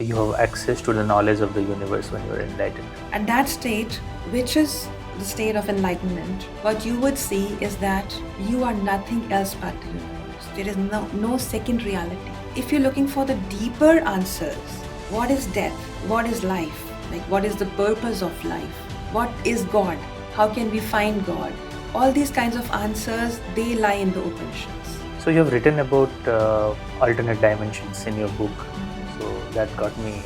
you have access to the knowledge of the universe when you are enlightened. At that state, which is the state of enlightenment, what you would see is that you are nothing else but the universe. There is no second reality. If you're looking for the deeper answers, what is death? What is life? Like, what is the purpose of life? What is God? How can we find God? All these kinds of answers, they lie in the Upanishads. So you have written about alternate dimensions in your book. So that got me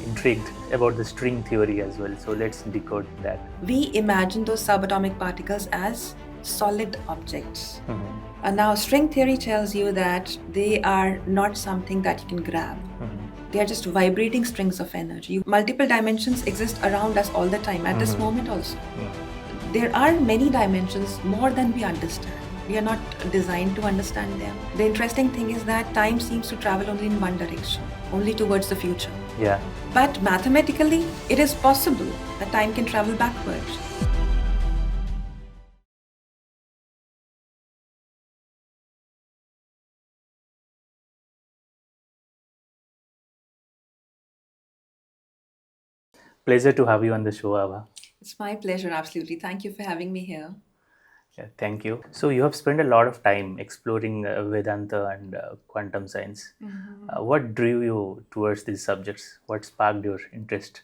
intrigued about the string theory as well. So let's decode that. We imagine those subatomic particles as solid objects. Now, string theory tells you that they are not something that you can grab. They are just vibrating strings of energy. Multiple dimensions exist around us all the time, at this moment also. There are many dimensions, more than we understand. We are not designed to understand them. The interesting thing is that time seems to travel only in one direction, only towards the future. Yeah. But mathematically, it is possible that time can travel backwards. Pleasure to have you on the show, Abha. It's my pleasure, absolutely. Thank you for having me here. Yeah, thank you. So you have spent a lot of time exploring Vedanta and quantum science. What drew you towards these subjects? What sparked your interest?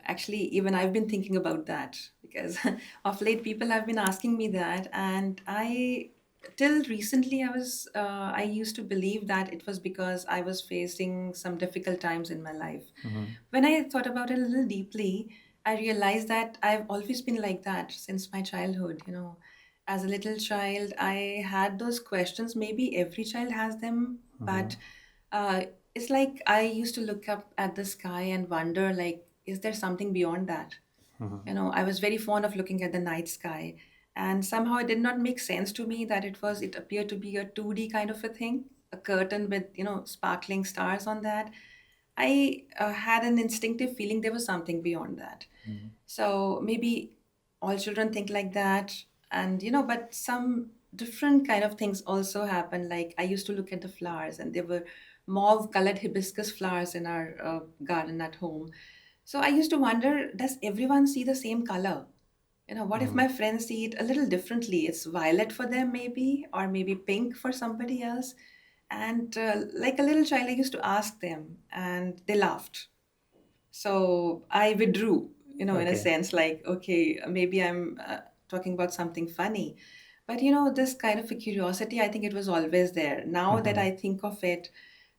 Actually, even I've been thinking about that because of late people have been asking me that, and till recently, I used to believe that it was because I was facing some difficult times in my life. When I thought about it a little deeply, I realized that I've always been like that since my childhood. As a little child, I had those questions. Maybe every child has them, but uh, it's like I used to look up at the sky and wonder, like, is there something beyond that? I was very fond of looking at the night sky, and somehow it did not make sense to me that it appeared to be a 2D kind of a thing, a curtain with, sparkling stars on that. I had an instinctive feeling there was something beyond that. So maybe all children think like that, and but some different kind of things also happen. Like, I used to look at the flowers, and there were mauve colored hibiscus flowers in our garden at home. So I used to wonder, does everyone see the same color? What if my friends see it a little differently? It's violet for them, maybe, or maybe pink for somebody else. And like a little child, I used to ask them, and they laughed. So I withdrew, in a Okay. sense, like, okay, maybe I'm talking about something funny. But, this kind of a curiosity, I think it was always there. Now that I think of it,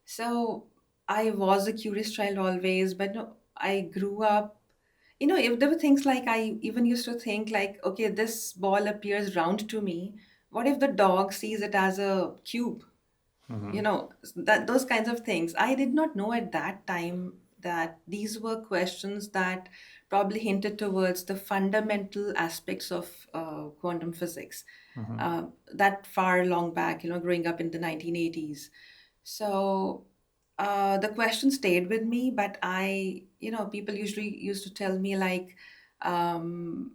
so I was a curious child always, but no, I grew up. If there were things like, I even used to think like, okay, this ball appears round to me. What if the dog sees it as a cube? That those kinds of things. I did not know at that time that these were questions that probably hinted towards the fundamental aspects of quantum physics. That far long back, growing up in the 1980s. So the question stayed with me, but people usually used to tell me like, um,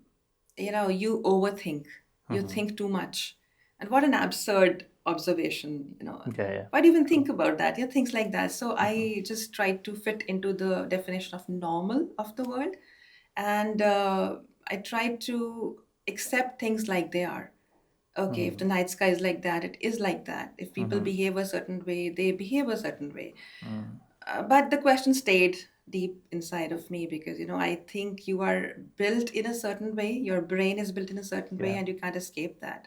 you overthink, you think too much. And what an absurd observation. Yeah, yeah. Why do you even think about that? Yeah, things like that. So I just tried to fit into the definition of normal of the world. And I tried to accept things like they are. Okay, if the night sky is like that, it is like that. If people behave a certain way, they behave a certain way. But the question stayed deep inside of me because, I think you are built in a certain way, your brain is built in a certain way, Yeah. and you can't escape that.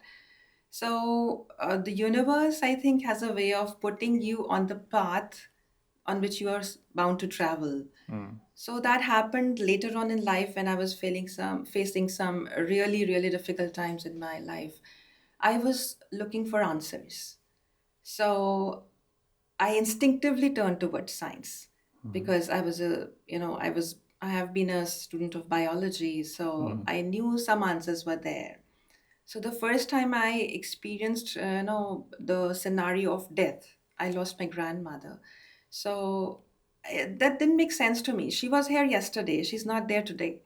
So, the universe, I think, has a way of putting you on the path on which you are bound to travel. So that happened later on in life when I was facing some really, really difficult times in my life. I was looking for answers. So I instinctively turned towards science because I have been a student of biology, so I knew some answers were there. So the first time I experienced, the scenario of death, I lost my grandmother. So that didn't make sense to me. She was here yesterday. She's not there today.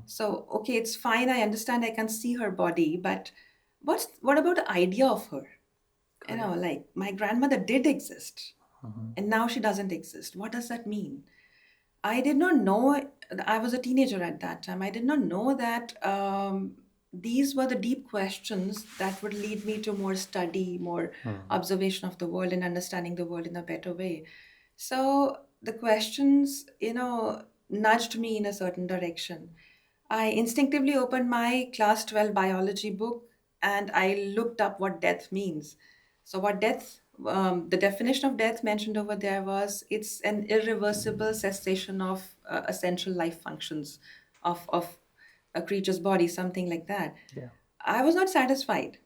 So okay, it's fine. I understand. I can see her body, but what about the idea of her? Like, my grandmother did exist. and now she doesn't exist. What does that mean? I did not know. I was a teenager at that time. I did not know that these were the deep questions that would lead me to more study, more observation of the world, and understanding the world in a better way. So the questions, nudged me in a certain direction. I instinctively opened my class 12 biology book and I looked up what death means. So, the definition of death mentioned over there was it's an irreversible cessation of essential life functions of a creature's body, something like that. Yeah. I was not satisfied.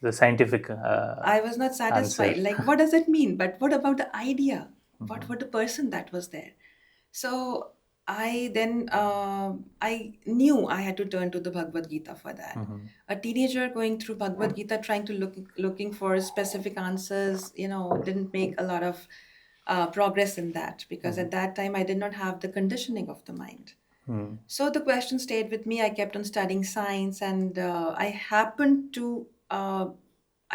The scientific I was not answer. satisfied. Like, what does it mean? But what about the idea? What were the person that was there? So I knew I had to turn to the Bhagavad Gita for that. A teenager going through Bhagavad Gita trying to looking for specific answers, didn't make a lot of progress in that because at that time I did not have the conditioning of the mind. So the question stayed with me. I kept on studying science, and I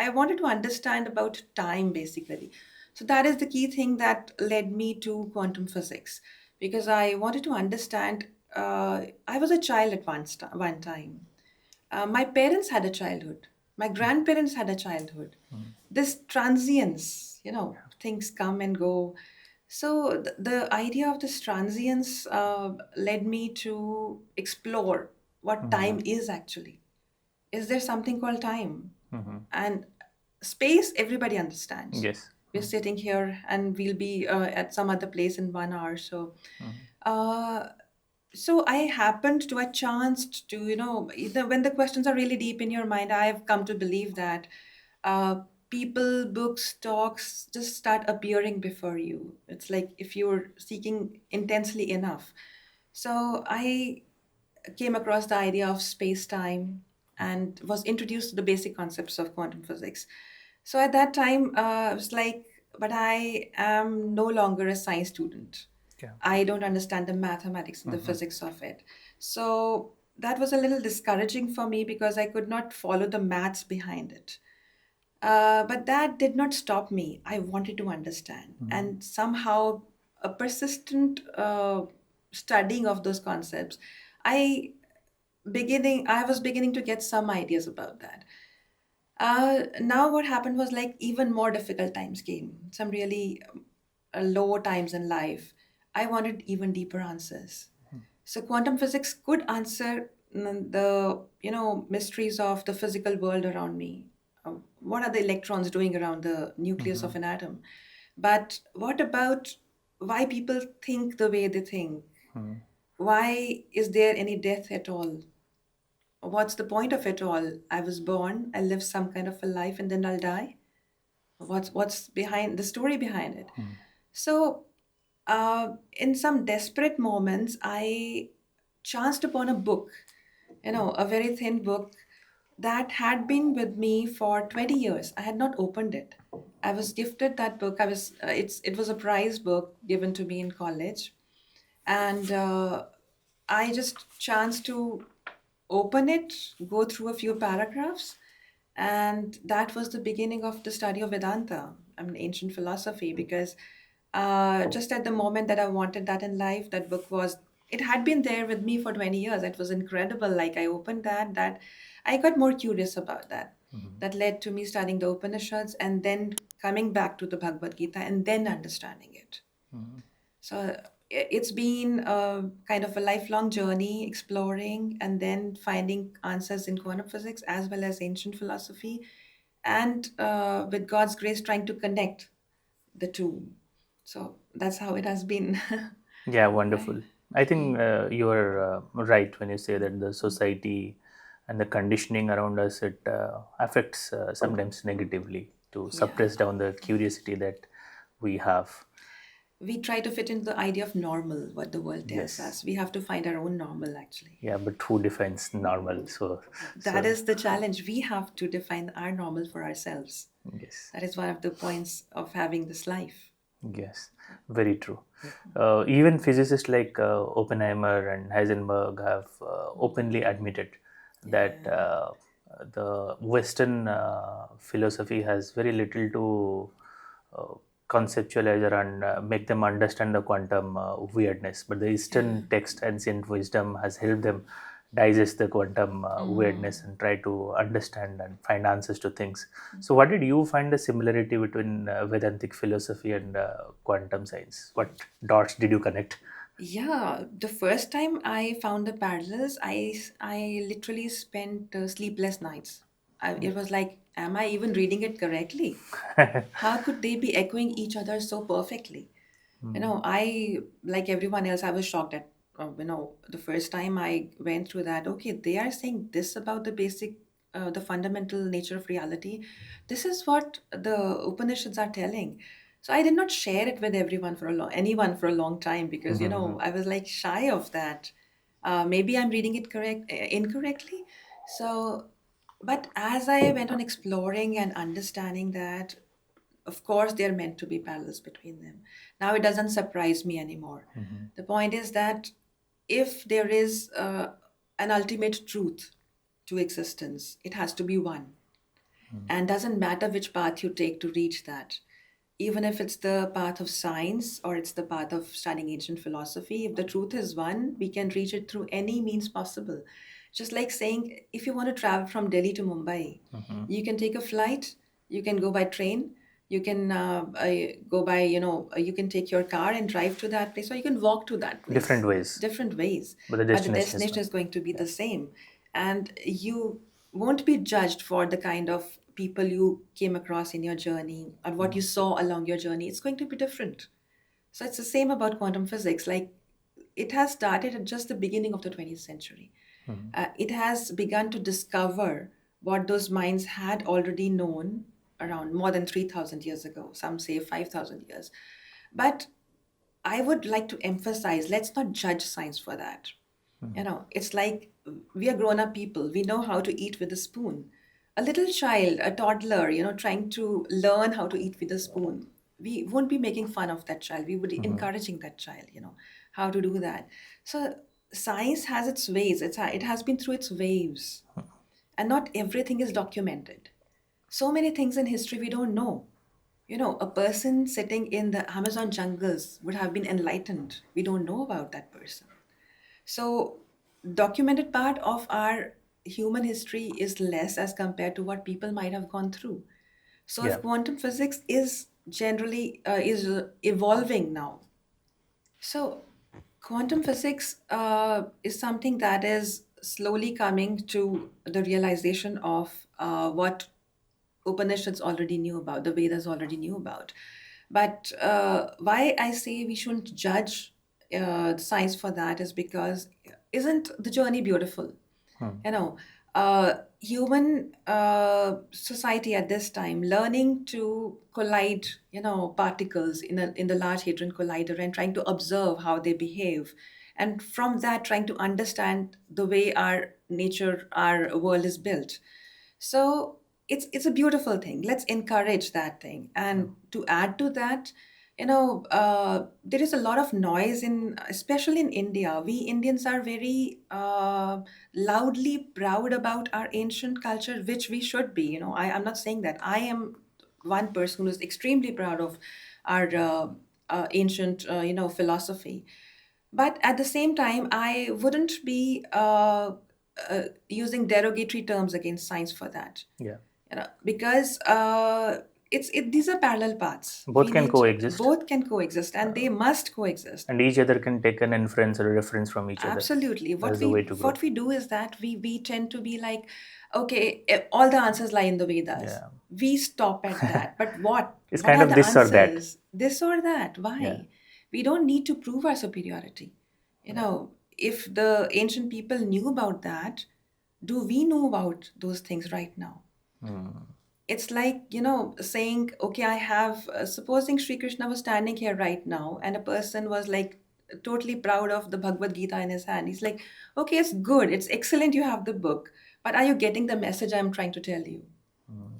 wanted to understand about time basically. So that is the key thing that led me to quantum physics because I wanted to understand. I was a child at one time. My parents had a childhood. My grandparents had a childhood. This transience, things come and go. So the idea of this transience led me to explore what time is actually. Is there something called time? And space, everybody understands. Yes. We're sitting here and we'll be at some other place in 1 hour. Uh, so I happened to a chance to, either when the questions are really deep in your mind, I've come to believe that uh, people, books, talks just start appearing before you. It's like if you're seeking intensely enough. So I came across the idea of space time and was introduced to the basic concepts of quantum physics. So at that time, I was like, but I am no longer a science student. Yeah. I don't understand the mathematics and the physics of it. So that was a little discouraging for me because I could not follow the maths behind it. But that did not stop me. I wanted to understand. And somehow, a persistent studying of those concepts, I I was beginning to get some ideas about that. Now what happened was like even more difficult times came. Some really low times in life. I wanted even deeper answers. So quantum physics could answer the mysteries of the physical world around me. What are the electrons doing around the nucleus of an atom? But what about why people think the way they think? Why is there any death at all? What's the point of it all? I was born, I live some kind of a life, and then I'll die. What's behind the story behind it? So, in some desperate moments, I chanced upon a book, a very thin book that had been with me for 20 years. I had not opened it. I was gifted that book. It was a prize book given to me in college, and I just chanced to open it, go through a few paragraphs, and that was the beginning of the study of Vedanta, I mean, ancient philosophy, because just at the moment that I wanted that in life, it had been there with me for 20 years. It was incredible. Like I opened that I got more curious about that. That led to me studying the Upanishads and then coming back to the Bhagavad Gita and then understanding it. So it's been a kind of a lifelong journey exploring and then finding answers in quantum physics as well as ancient philosophy, and with God's grace, trying to connect the two. So that's how it has been. Yeah, Right. wonderful. I think you are right when you say that the society and the conditioning around us, it affects sometimes negatively to Yeah. suppress down the curiosity that we have. We try to fit into the idea of normal, what the world tells Yes. us. We have to find our own normal, actually. Yeah, but who defines normal? That So is the challenge. We have to define our normal for ourselves. yes. That is one of the points of having this life. Yes, very true. Even physicists like Oppenheimer and Heisenberg have openly admitted that Yeah. the Western philosophy has very little to uh, conceptualize and make them understand the quantum weirdness. But the Eastern text, ancient wisdom, has helped them digest the quantum weirdness and try to understand and find answers to things. So, what did you find the similarity between Vedantic philosophy and quantum science? What dots did you connect? Yeah, the first time I found the parallels, I literally spent sleepless nights. It was like, am I even reading it correctly? How could they be echoing each other so perfectly? I, like everyone else, I was shocked at, the first time I went through that. Okay, they are saying this about the basic, the fundamental nature of reality. This is what the Upanishads are telling. So I did not share it with anyone for a long time because, I was like shy of that. Maybe I'm reading it incorrectly. So, but as I went on exploring and understanding that, of course, there are meant to be parallels between them. Now it doesn't surprise me anymore. The point is that if there is an ultimate truth to existence, it has to be one. And doesn't matter which path you take to reach that. Even if it's the path of science or it's the path of studying ancient philosophy, if the truth is one, we can reach it through any means possible. Just like saying, if you want to travel from Delhi to Mumbai, you can take a flight, you can go by train, you can go by, you can take your car and drive to that place, or you can walk to that Different place. ways, Different ways. but the But the destination is destination one. is going to be the same. And you won't be judged for the kind of people you came across in your journey or what you saw along your journey. It's going to be different. So it's the same about quantum physics. Like, it has started at just the beginning of the 20th century. It has begun to discover what those minds had already known around more than 3,000 years ago. Some say 5,000 years. But I would like to emphasize, let's not judge science for that. It's like we are grown up people. We know how to eat with a spoon. A little child, a toddler, trying to learn how to eat with a spoon. We won't be making fun of that child. We would be encouraging that child, how to do that. So science has its ways. It has been through its waves. And not everything is documented. So many things in history we don't know. A person sitting in the Amazon jungles would have been enlightened. We don't know about that person. So, documented part of our human history is less as compared to what people might have gone through. So, Yeah. if quantum physics is generally is evolving now, so quantum physics is something that is slowly coming to the realization of what Upanishads already knew about, the Vedas already knew about. But why I say we shouldn't judge science for that is because isn't the journey beautiful? You know, human society at this time learning to collide, particles in the Large Hadron Collider and trying to observe how they behave, and from that trying to understand the way our world is built. So it's a beautiful thing. Let's encourage that thing. And to add to that, there is a lot of noise especially in India. We Indians are very loudly proud about our ancient culture, which we should be. I'm not saying that. I am one person who's extremely proud of our ancient, philosophy. But at the same time, I wouldn't be using derogatory terms against science for that. Yeah. Because these are parallel paths. Both can coexist, Both can coexist, and they must coexist. and each other can take an inference or a reference from each other. Absolutely. That's the way to grow. What we do is that we tend to be like, okay, all the answers lie in the Vedas. Yeah. We stop at that. But what? It's What kind are of the this or that. answers? This or that. Why? Yeah. We don't need to prove our superiority. If the ancient people knew about that, do we know about those things right now? It's like, saying, okay, I have, supposing Sri Krishna was standing here right now and a person was like totally proud of the Bhagavad Gita in his hand. He's like, okay, it's good, it's excellent, you have the book, but are you getting the message I'm trying to tell you?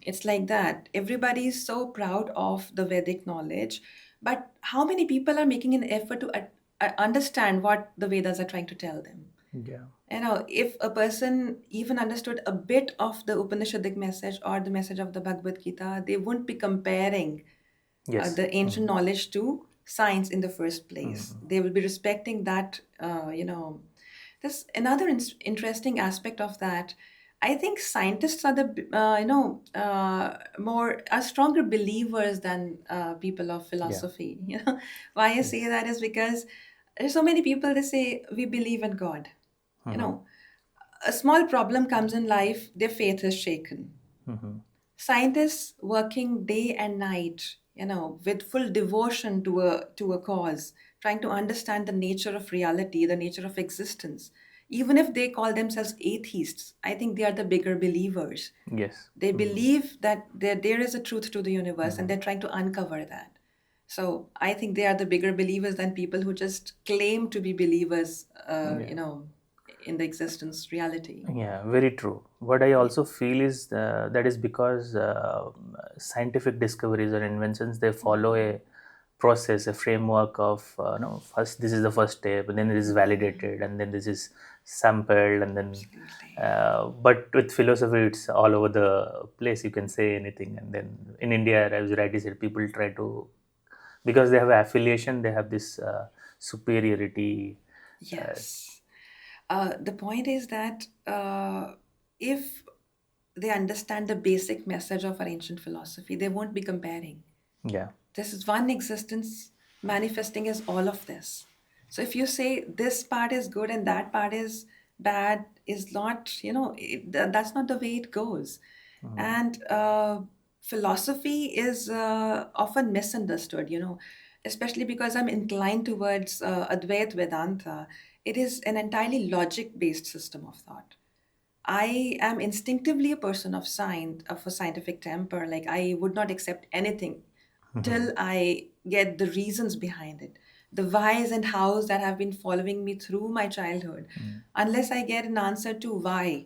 It's like that. Everybody is so proud of the Vedic knowledge, but how many people are making an effort to understand what the Vedas are trying to tell them? Yeah. If a person even understood a bit of the Upanishadic message or the message of the Bhagavad Gita, they wouldn't be comparing Yes. the ancient knowledge to science in the first place. Mhm. They will be respecting that, There's another interesting aspect of that. I think scientists are more are stronger believers than people of Yeah. philosophy. Why I say Yes. that is because there's so many people, they say we believe in God. You Mhm. know, a small problem comes in life, their faith is shaken. Mhm. Scientists working day and night, with full devotion to a cause, trying to understand the nature of reality, the nature of existence. Even if they call themselves atheists, I think they are the bigger believers. Yes. They Mhm. believe that there is a truth to the universe and Mhm. they're trying to uncover that. So I think they are the bigger believers than people who just claim to be believers, Yeah. in the existence reality. Yeah, very true. What I Yeah. also feel is that is because scientific discoveries or inventions, they follow a process, a framework of no, first this is the first step, and then it is validated, and then this is sampled, and then. Absolutely. But with philosophy, it's all over the place. You can say anything, and then in India, as you rightly said, people try to, because they have affiliation, they have this superiority. Uh, Yes. The point is that if they understand the basic message of our ancient philosophy, they won't be comparing. yeah. This is one existence manifesting as all of this. So if you say this part is good and that part is bad, is not, that's not the way it goes. And philosophy is often misunderstood, especially because I'm inclined towards Advait Vedanta. It is an entirely logic based system of thought. I am instinctively a person of a scientific temper. Like, I would not accept anything till I get the reasons behind it, the whys and hows that have been following me through my childhood. Unless I get an answer to why,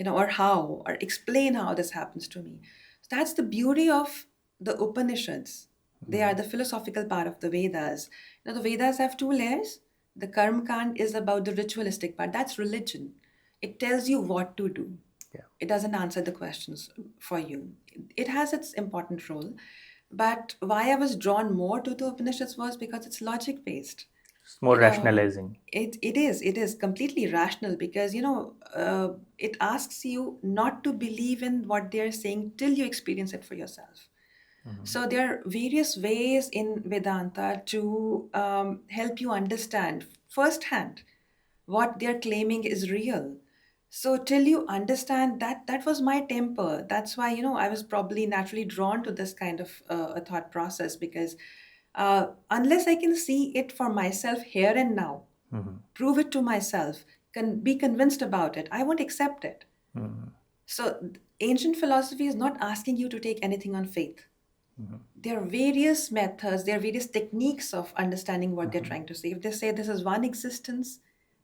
or how, or explain how this happens to me. So that's the beauty of the Upanishads. They are the philosophical part of the Vedas. The Vedas have two layers. The Karma Kand is about the ritualistic part. That's religion. It tells you what to do. Yeah. It doesn't answer the questions for you. It has its important role. But why I was drawn more to the Upanishads was because it's logic based. It's more rationalizing. It is completely rational because it asks you not to believe in what they're saying till you experience it for yourself. So there are various ways in Vedanta to help you understand firsthand what they're claiming is real. So till you understand that, that was my temper. That's why I was probably naturally drawn to this kind of a thought process because unless I can see it for myself here and now, prove it to myself, can be convinced about it, I won't accept it. So ancient philosophy is not asking you to take anything on faith. There are various methods, there are various techniques of understanding what they're trying to say. If they say this is one existence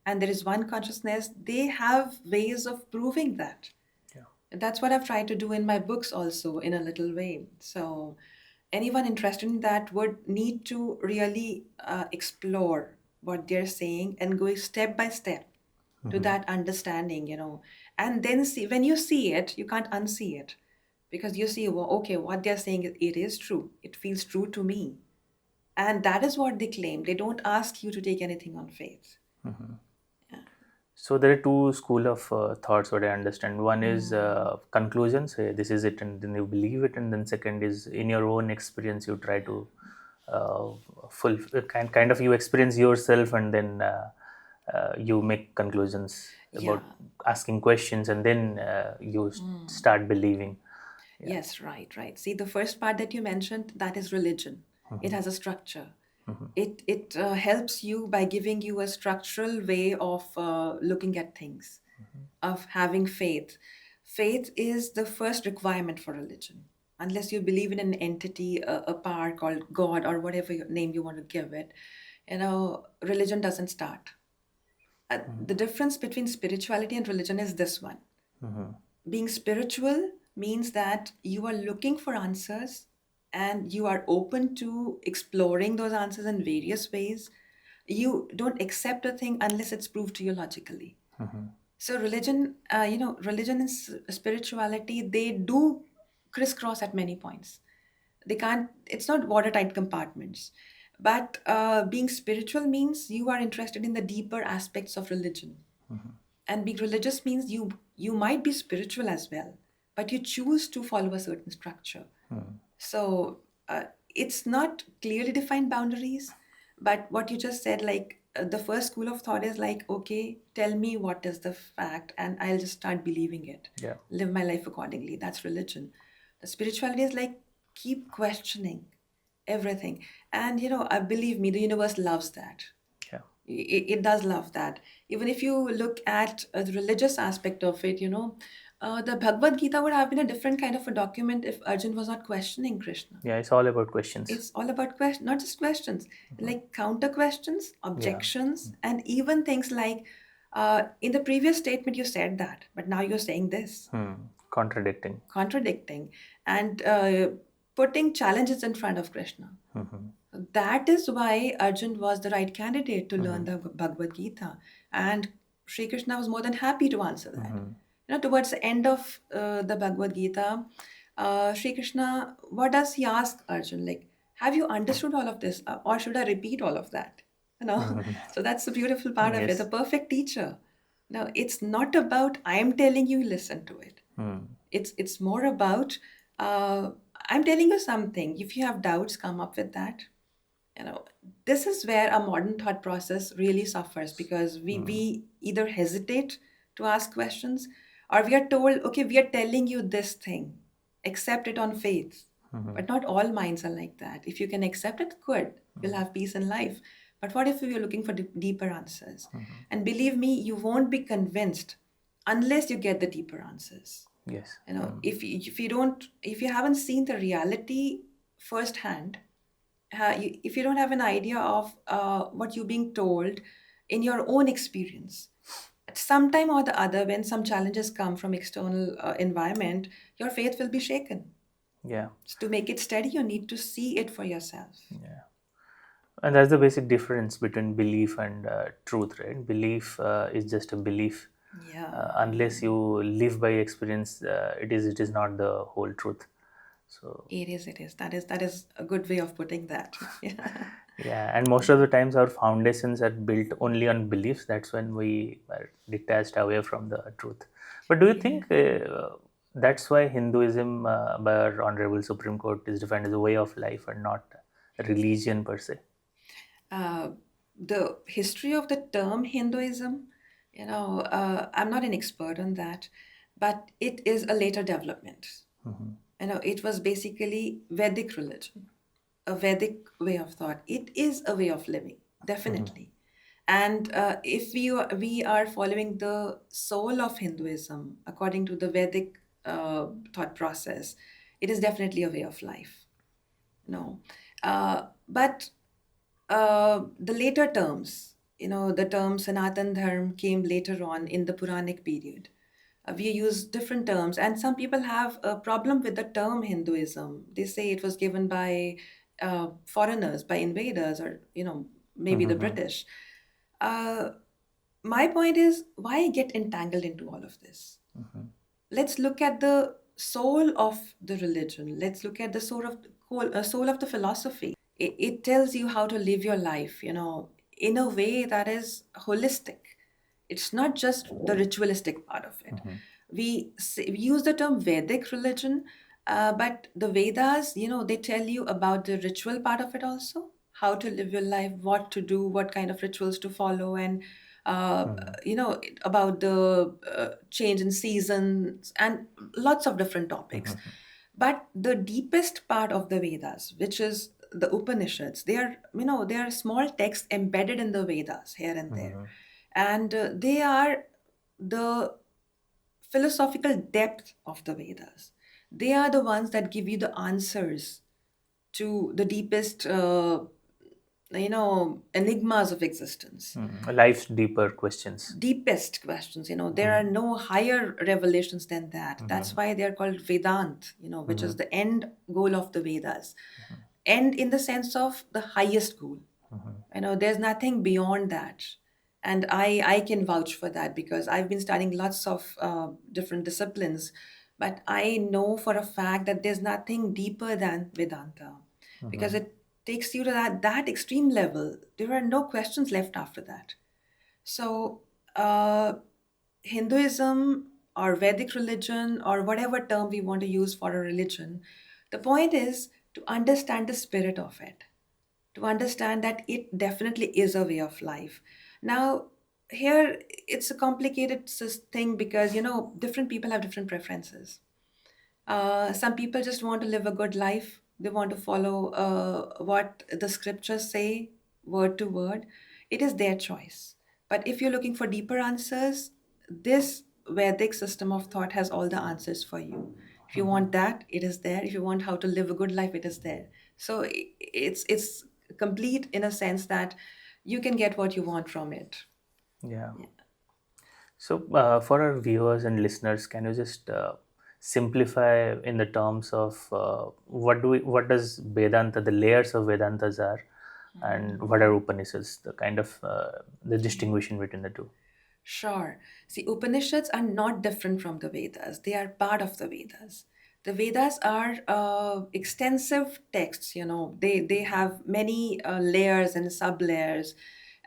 and there is one consciousness, they have ways of proving that. Yeah. And that's what I've tried to do in my books also, in a little way. So anyone interested in that would need to really explore what they're saying and go step by step to that understanding, and then see, when you see it, you can't unsee it because you see, well, okay, what they're saying, it is true, it feels true to me. And that is what they claim. They don't ask you to take anything on faith. Yeah. So there are two school of thoughts. What I understand, one is Mm. conclusions. Say this is it, and then you believe it, and then second is in your own experience you try to uh, full kind of you experience yourself, and then you make conclusions Yeah. about asking questions, and then you start believing. Yeah. Yes, right, right. See, the first part that you mentioned, that is religion. It has a structure. It helps you by giving you a structural way of looking at things, of having faith. Faith is the first requirement for religion. Unless you believe in an entity, a power called God or whatever name you want to give it, religion doesn't start. The difference between spirituality and religion is this one. Being spiritual means that you are looking for answers and you are open to exploring those answers in various ways. You don't accept a thing unless it's proved to you logically. So religion and spirituality, they do crisscross at many points. They can't, it's not watertight compartments. But being spiritual means you are interested in the deeper aspects of religion. And being religious means you might be spiritual as well, but you choose to follow a certain structure. So it's not clearly defined boundaries, but what you just said, like the first school of thought is like, okay, tell me what is the fact, and I'll just start believing it, Yeah. live my life accordingly. That's religion. The spirituality is like, keep questioning everything. And, believe me, the universe loves that. Yeah. It does love that. Even if you look at the religious aspect of it, the Bhagavad Gita would have been a different kind of a document if Arjun was not questioning Krishna. Yeah. It's all about questions. It's all about question, not just questions, like counter questions, Yeah. objections, and even things like, in the previous statement you said that, but now you're saying this, Contradicting. contradicting, and putting challenges in front of Krishna. That is why Arjun was the right candidate to learn the Bhagavad Gita, and Sri Krishna was more than happy to answer that. Towards the end of the Bhagavad Gita, Sri Krishna, what does he ask Arjun? Like, have you understood all of this, or should I repeat all of that? So that's the beautiful part of it. The Yes. perfect teacher. No, it's not about I'm telling you listen to it. It's more about I'm telling you something. If you have doubts, come up with that. you know this is where a modern thought process really suffers, because we either hesitate to ask questions, or we are told, okay, we are telling you this thing, accept it on faith. But not all minds are like that. If you can accept it, good, you'll have peace in life. But what if you're looking for deeper answers? And believe me, you won't be convinced unless you get the deeper answers. Yes. If you haven't seen the reality firsthand, if you don't have an idea of what you're being told in your own experience, at some time or the other, when some challenges come from external environment, your faith will be shaken. Yeah. So to make it steady, you need to see it for yourself. Yeah. And that's the basic difference between belief and truth, right? Belief is just a belief. Yeah, Unless you live by experience, it is not the whole truth. So it is. That is a good way of putting that. Yeah. yeah, and most of the times our foundations are built only on beliefs. That's when we are detached away from the truth. But do you Yeah. think that's why Hinduism, by our Honorable Supreme Court, is defined as a way of life and not a religion per se? uh, the history of the term Hinduism, I'm not an expert on that, but it is a later development. It was basically Vedic religion, a Vedic way of thought. It is a way of living, definitely. And if we are following the soul of Hinduism according to the Vedic thought process, it is definitely a way of life. No, but the later terms, the term Sanatan Dharm came later on in the Puranic period. We use different terms, and some people have a problem with the term Hinduism. They say it was given by foreigners, by invaders, or maybe the British. Uh, my point is, why get entangled into all of this? Let's look at the soul of the religion. Let's look at the soul of the philosophy. It tells you how to live your life, in a way that is holistic. It's not just the ritualistic part of it. We use the term Vedic religion, but the Vedas, they tell you about the ritual part of it also, how to live your life, what to do, what kind of rituals to follow, and about the change in seasons and lots of different topics. But the deepest part of the Vedas, which is the Upanishads, they are small texts embedded in the Vedas here and there, and they are the philosophical depth of the Vedas. They are the ones that give you the answers to the deepest, enigmas of existence, Life's deeper questions. deepest questions. There are no higher revelations than that. That's why they are called Vedant, which is the end goal of the Vedas. End in the sense of the highest goal. There's nothing beyond that. And I can vouch for that, because I've been studying lots of different disciplines. But I know for a fact that there's nothing deeper than Vedanta, because it takes you to that extreme level. There are no questions left after that. So, uh, Hinduism or Vedic religion or whatever term we want to use for a religion, the point is to understand the spirit of it, to understand that it definitely is a way of life. Now, here it's a complicated thing because different people have different preferences. Some people just want to live a good life. They want to follow what the scriptures say, word to word. It is their choice. But if you're looking for deeper answers, this Vedic system of thought has all the answers for you. If you want that, it is there. If you want how to live a good life, it is there. So it's complete in a sense that you can get what you want from it. Yeah. Yeah. So, for our viewers and listeners, can you just simplify in the terms of what does Vedanta, the layers of Vedantas are, and what are Upanishads, the kind of the distinguishing between the two? Sure. See, Upanishads are not different from the Vedas. They are part of the Vedas. The Vedas are extensive texts, they have many layers and sub layers,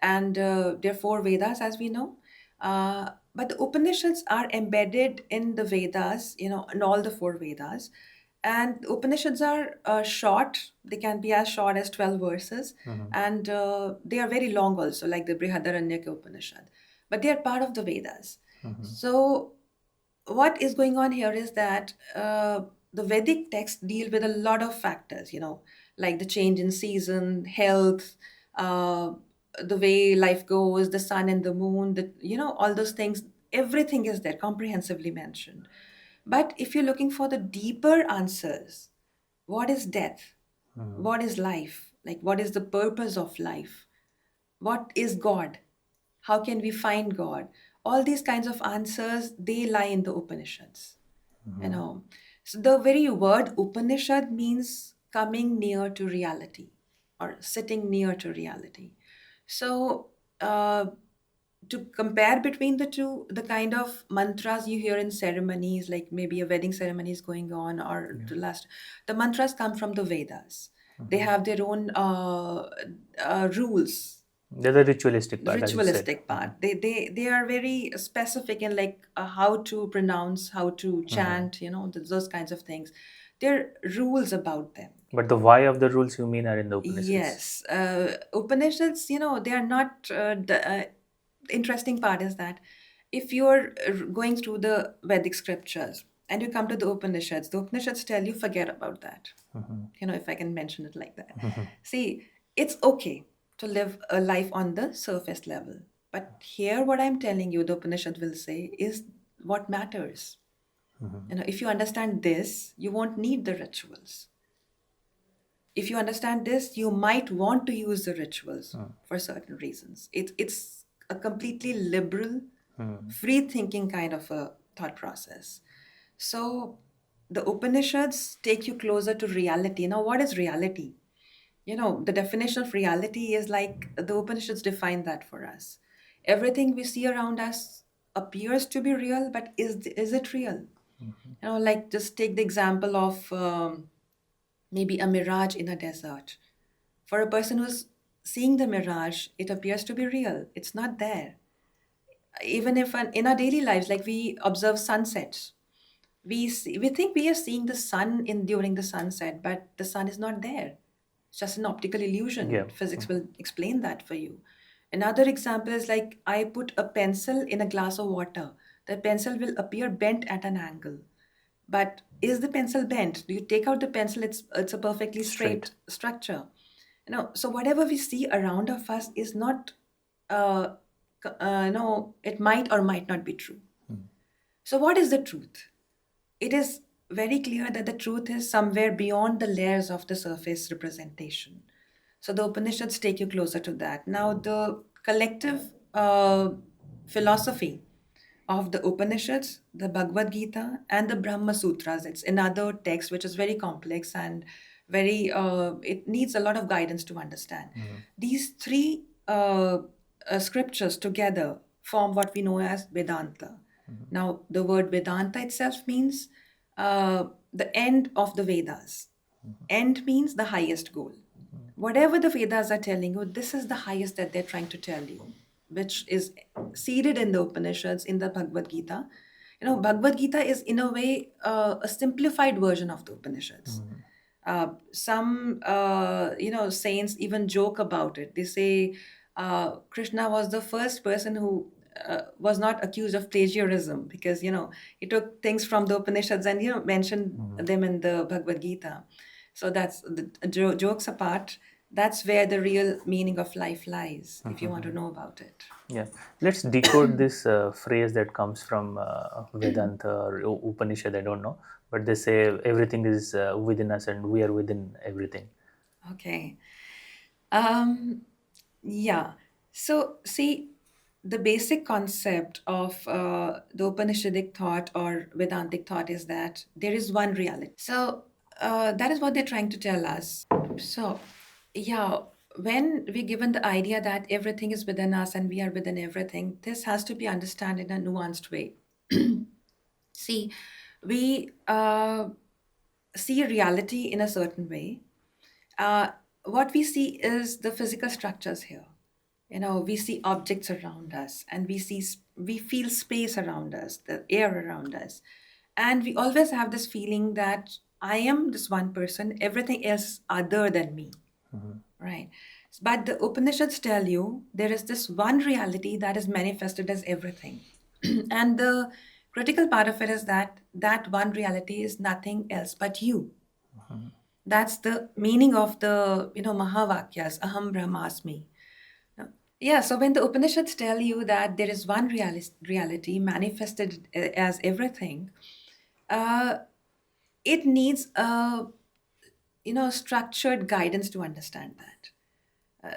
and there are four Vedas, as we know. But the Upanishads are embedded in the Vedas, in all the four Vedas. And the Upanishads are short, they can be as short as 12 verses, and they are very long also, like the Brihadaranyaka Upanishad, but they are part of the Vedas. So, what is going on here is that the Vedic texts deal with a lot of factors, like the change in season, health, uh, the way life goes, the sun and the moon, all those things. Everything is there, comprehensively mentioned. But if you're looking for the deeper answers, what is death? What is life? Like, what is the purpose of life? What is God? How can we find God? All these kinds of answers, they lie in the Upanishads. You know, so the very word Upanishad means coming near to reality or sitting near to reality. So, to compare between the two, the kind of mantras you hear in ceremonies, like maybe a wedding ceremony is going on, or the mantras come from the Vedas. They have their own rules, The other ritualistic part, as you said. ritualistic part. They are very specific in like how to pronounce, how to chant, those kinds of things. There are rules about them. But the why of the rules you mean are in the Upanishads. Yes, Upanishads, they are not. The interesting part is that if you're going through the Vedic scriptures and you come to the Upanishads tell you forget about that. If I can mention it like that. See, it's okay to live a life on the surface level. But here, what I'm telling you, the Upanishad will say is what matters. If you understand this, you won't need the rituals. If you understand this, you might want to use the rituals for certain reasons. It's a completely liberal, free thinking kind of a thought process. So the Upanishads take you closer to reality. Now, what is reality? The definition of reality is like the Upanishads define that for us. Everything we see around us appears to be real, but is it real? Like just take the example of maybe a mirage in a desert. For a person who's seeing the mirage, it appears to be real. It's not there. Even if in our daily lives, like we observe sunsets, we think we are seeing the sun in during the sunset, but the sun is not there. It's just an optical Yeah. illusion. Physics will explain that for you. Another example is like I put a pencil in a glass of water. The pencil will appear bent at an angle. But is the pencil bent? Do you take out the pencil? It's a perfectly straight Straight. structure. So whatever we see around of us is not, uh, it might or might not be true. So what is the truth? It is very clear that the truth is somewhere beyond the layers of the surface representation. So the Upanishads take you closer to that. Now, the collective philosophy of the Upanishads, the Bhagavad Gita, and the Brahma Sutras. It's another text which is very complex and it needs a lot of guidance to understand. These three scriptures together form what we know as Vedanta. Now, the word Vedanta itself means the end of the Vedas. End means the highest goal. Whatever the Vedas are telling you, this is the highest that they're trying to tell you, which is seated in the Upanishads, in the Bhagavad Gita. Bhagavad Gita is in a way a simplified version of the Upanishads. Some saints even joke about it. They say Krishna was the first person who was not accused of plagiarism, because he took things from the Upanishads and mentioned them in the Bhagavad Gita. So that's the jokes apart. That's where the real meaning of life lies, if you want to know about it. Yeah, let's decode this phrase that comes from Vedanta or Upanishad. I don't know, but they say everything is within us and we are within everything. Okay. Um, yeah. So, see, the basic concept of the Upanishadic thought or Vedantic thought is that there is one reality. So, that is what they're trying to tell us. So, yeah, when we're given the idea that everything is within us and we are within everything, this has to be understood in a nuanced way. See, we see reality in a certain way. uh, what we see is the physical structures here. We see objects around us, and we feel space around us, the air around us, and we always have this feeling that I am this one person, everything else is other than me, right? But the Upanishads tell you there is this one reality that is manifested as everything. And the critical part of it is that that one reality is nothing else but you. That's the meaning of the Mahavakyas, Aham Brahmasmi. Now, yeah, so when the Upanishads tell you that there is one reality manifested as everything, uh, it needs a structured guidance to understand that.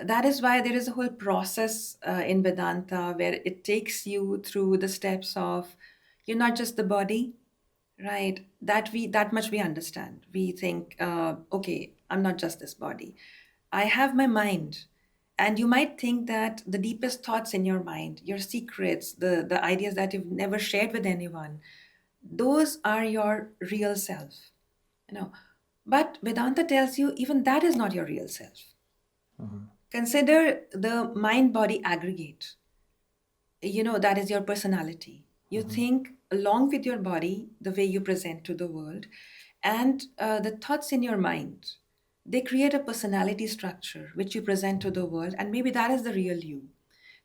That is why there is a whole process in Vedanta where it takes you through the steps of you're not just the body, right? That much we understand. We think, okay, I'm not just this body. I have my mind. And you might think that the deepest thoughts in your mind, your secrets, the ideas that you've never shared with anyone, those are your real self. You know. But Vedanta tells you even that is not your real self. Consider the mind body aggregate. That is your personality. You think along with your body, the way you present to the world, and the thoughts in your mind, they create a personality structure which you present to the world, and maybe that is the real you.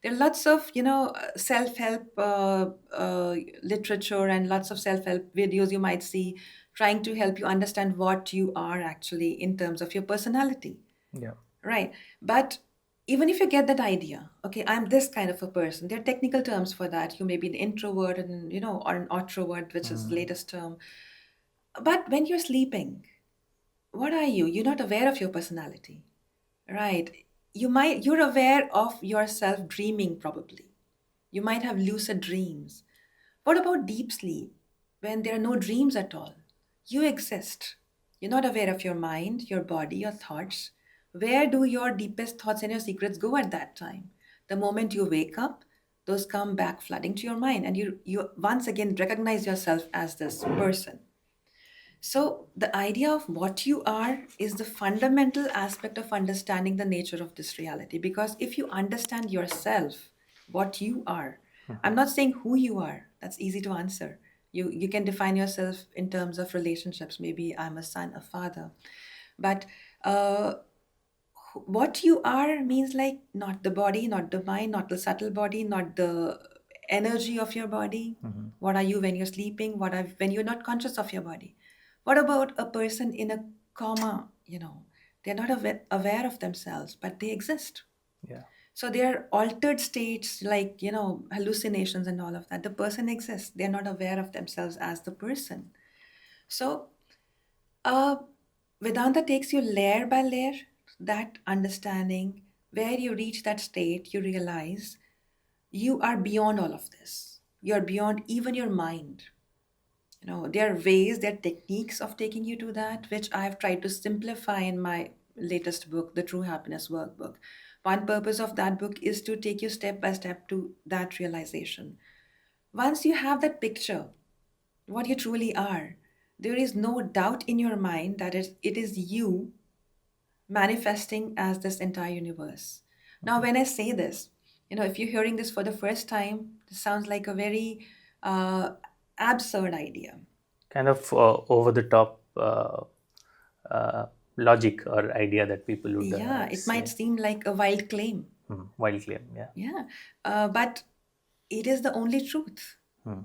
There are lots of self-help literature and lots of self-help videos you might see trying to help you understand what you are actually in terms of your personality. Yeah. Right. But even if you get that idea, okay, I'm this kind of a person, there are technical terms for that. You may be an introvert and, or an outrovert, which is the latest term. But when you're sleeping, what are you? You're not aware of your personality, right? You're aware of yourself dreaming, probably. You might have lucid dreams. What about deep sleep, when there are no dreams at all? You exist. You're not aware of your mind, your body, your thoughts. Where do your deepest thoughts and your secrets go at that time? The moment you wake up, those come back flooding to your mind, and you once again recognize yourself as this person. So, the idea of what you are is the fundamental aspect of understanding the nature of this reality. Because if you understand yourself, what you are, I'm not saying who you are, that's easy to answer. You can define yourself in terms of relationships. Maybe I'm a son, a father. But uh, what you are means like not the body, not the mind, not the subtle body, not the energy of your body. What are you when you're sleeping? When you're not conscious of your body? What about a person in a coma? They're not aware of themselves, but they exist. Yeah. So they're altered states like, hallucinations and all of that. The person exists. They're not aware of themselves as the person. So uh, Vedanta takes you layer by layer, that understanding, where you reach that state, you realize you are beyond all of this. You're beyond even your mind. There are ways, there are techniques of taking you to that, which I've tried to simplify in my latest book, The True Happiness Workbook. One purpose of that book is to take you step by step to that realization. Once you have that picture, what you truly are, there is no doubt in your mind that it is you manifesting as this entire universe. Now, when I say this, if you're hearing this for the first time, this sounds like a very uh, absurd idea. Kind of over the top uh, logic or idea that people would Yeah, it might say. seem like a wild claim. Wild claim, yeah. Yeah, but it is the only truth. Hmm.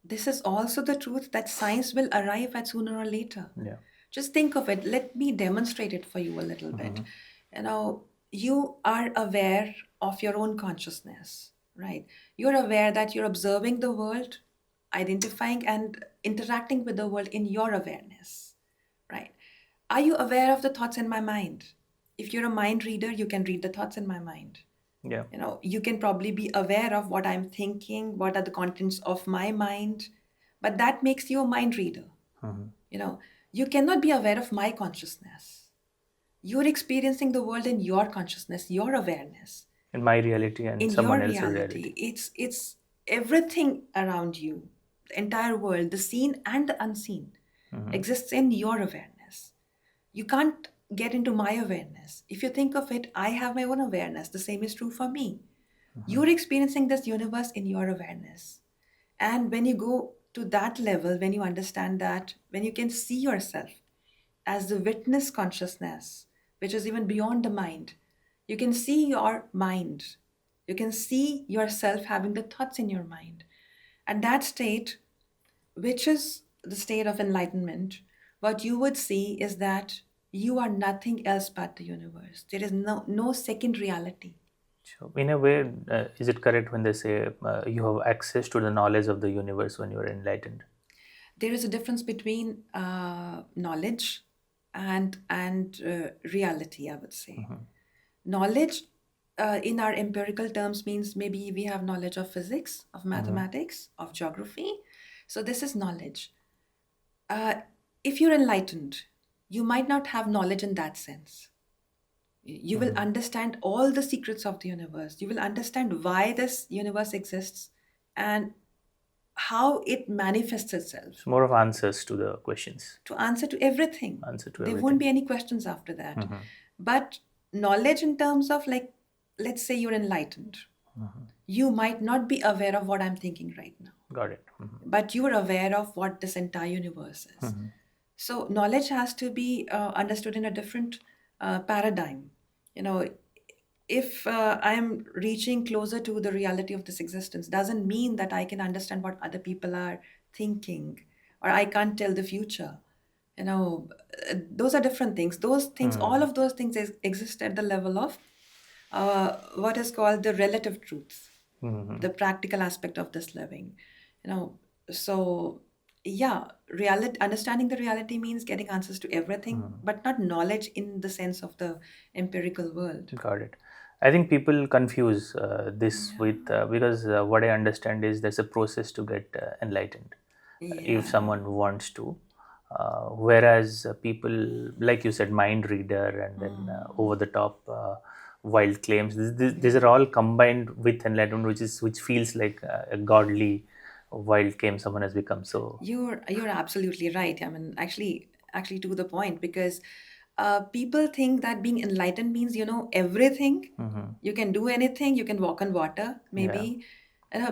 This is also the truth that science will arrive at sooner or later. Yeah. Just think of it. Let me demonstrate it for you a little bit. You are aware of your own consciousness, right? You're aware that you're observing the world, identifying and interacting with the world in your awareness, right? Are you aware of the thoughts in my mind? If you're a mind reader, you can read the thoughts in my mind. Yeah. You can probably be aware of what I'm thinking, what are the contents of my mind, but that makes you a mind reader. You know, you cannot be aware of my consciousness. You're experiencing the world in your consciousness, your awareness, In my reality and in your someone else's reality. reality. It's everything around you, the entire world, the seen and the unseen, exists in your awareness. You can't get into my awareness. If you think of it, I have my own awareness. The same is true for me. You're experiencing this universe in your awareness. And when you go to that level, when you understand that, when you can see yourself as the witness consciousness, which is even beyond the mind, you can see your mind. You can see yourself having the thoughts in your mind. At that state, which is the state of enlightenment, what you would see is that you are nothing else but the universe. There is no second reality. So, in a way, is it correct when they say you have access to the knowledge of the universe when you are enlightened? There is a difference between knowledge and reality, I would say. Knowledge, in our empirical terms, means maybe we have knowledge of physics, of mathematics, of geography. So this is knowledge. Uh, if you're enlightened, you might not have knowledge in that sense. You will understand all the secrets of the universe. You will understand why this universe exists and how it manifests itself. It's more of answers to the questions. To answer to everything. Answer to There won't everything. be any questions after that. But knowledge in terms of, like, let's say you're enlightened. You might not be aware of what I'm thinking right now, Got it. but you are aware of what this entire universe is. So knowledge has to be understood in a different paradigm. If I'm reaching closer to the reality of this existence, doesn't mean that I can understand what other people are thinking, or I can't tell the future. Those are different things. Those things, all of those things exist at the level of what is called the relative truth, the practical aspect of this living. So yeah, reality, understanding the reality means getting answers to everything, but not knowledge in the sense of the empirical world. Got it. I think people confuse this with because what I understand is there's a process to get enlightened if Yeah. someone wants to. Whereas people, like you said, mind reader and then over the top wild claims, these are all combined with enlightenment, which feels like a godly wild claim someone has become. So You're absolutely right. I mean, actually to the point, because people think that being enlightened means you know everything. You can do anything. You can walk on water. yeah, Maybe,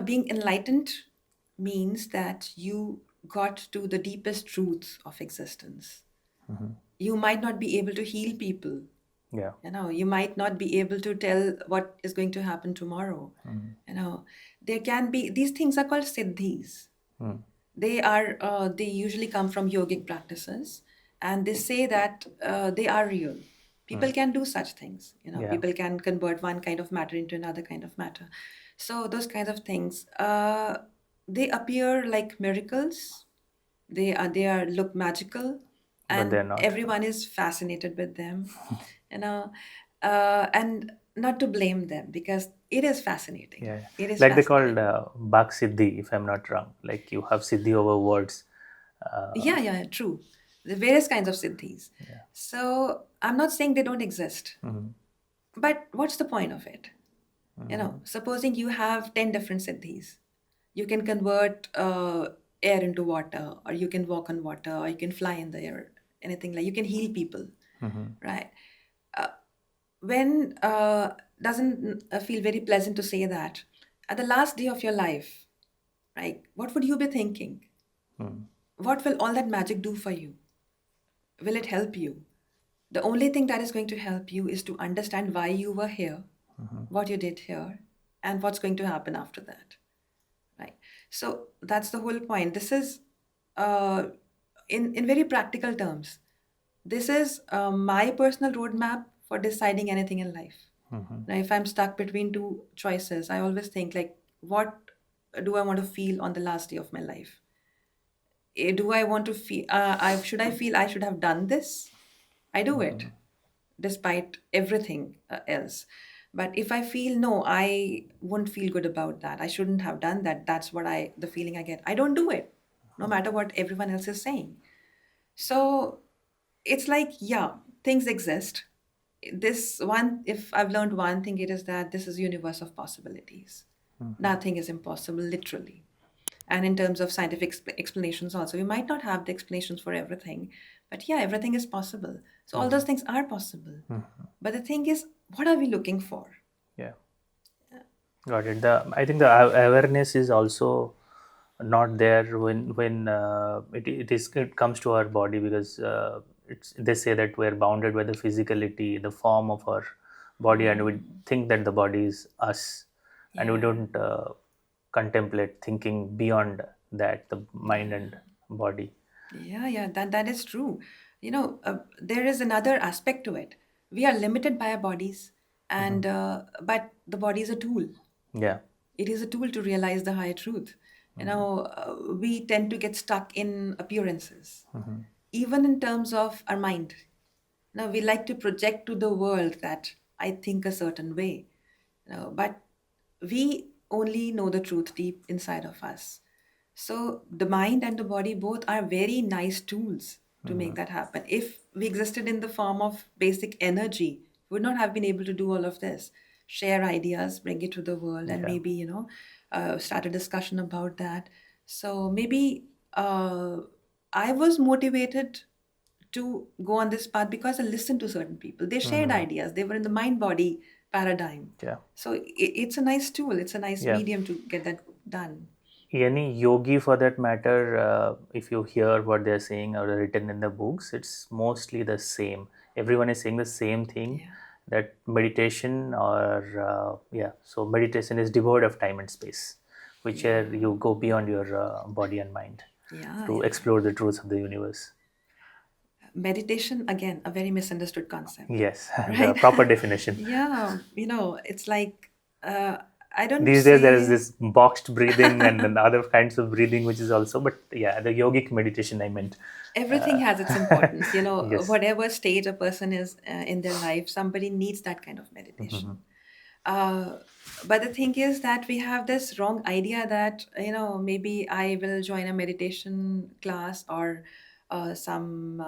being enlightened means that you got to the deepest truth of existence. You might not be able to heal people. yeah, You might not be able to tell what is going to happen tomorrow. There can be, these things are called siddhis. They usually come from yogic practices, and they say that they are real. People can do such things. yeah. People can convert one kind of matter into another kind of matter. So those kinds of things, they appear like miracles. They are look magical, But they're and not. everyone is fascinated with them. you know and not to blame them, because it is fascinating. Yeah, It is like they called fascinating. Bak Siddhi, if I'm not wrong. Like you have Siddhi over words. Yeah, true. The various kinds of siddhis. So I'm not saying they don't exist, but what's the point of it? Supposing you have 10 different siddhis, you can convert air into water, or you can walk on water, or you can fly in the air, anything like you can heal people, right? Uh, when doesn't feel very pleasant to say that at the last day of your life, right? What would you be thinking? What will all that magic do for you? Will it help you? The only thing that is going to help you is to understand why you were here, what you did here, and what's going to happen after that. Right. So that's the whole point. This is, uh, in very practical terms, this is my personal roadmap for deciding anything in life. Now, if I'm stuck between two choices, I always think like, what do I want to feel on the last day of my life? Do I want to feel? Should I feel I should have done this? I do it, despite everything else. But if I feel no, I won't feel good about that. I shouldn't have done that. That's what the feeling I get. I don't do it, no matter what everyone else is saying. So it's like, yeah, things exist. This one, if I've learned one thing, it is that this is universe of possibilities. Nothing is impossible, literally. And in terms of scientific explanations, also, we might not have the explanations for everything, but yeah, everything is possible. So all those things are possible. But the thing is, what are we looking for? Yeah. Got it. I think the awareness is also not there when it comes to our body, because they say that we're bounded by the physicality, the form of our body, and we think that the body is us, and we Yeah. don't contemplate thinking beyond that, the mind and body. Yeah, that is true. There is another aspect to it. We are limited by our bodies, and but the body is a tool. Yeah. It is a tool to realize the higher truth. We tend to get stuck in appearances, even in terms of our mind. Now, we like to project to the world that I think a certain way, but we only know the truth deep inside of us. So, the mind and the body both are very nice tools to make that happen. If we existed in the form of basic energy, we would not have been able to do all of this. Share ideas, bring it to the world, and Yeah. maybe, start a discussion about that. So, maybe I was motivated to go on this path because I listened to certain people. They shared ideas. They were in the mind body paradigm. Yeah. So it's a nice tool. It's a nice Yeah. medium to get that done. Any yogi for that matter, if you hear what they're saying or written in the books, it's mostly the same. Everyone is saying the same thing, Yeah. that meditation, or so meditation is devoid of time and space, which you go beyond your body and mind Yeah, to yeah. explore the truths of the universe. Meditation, again, a very misunderstood concept, Yes. The right? proper definition. Yeah, it's like, uh, I don't These days there is say. this boxed breathing and then other kinds of breathing, which is also, but yeah, the yogic meditation I meant. Everything has its importance. Yes. Whatever stage a person is in their life, somebody needs that kind of meditation. Uh, but the thing is that we have this wrong idea that, maybe I will join a meditation class, or some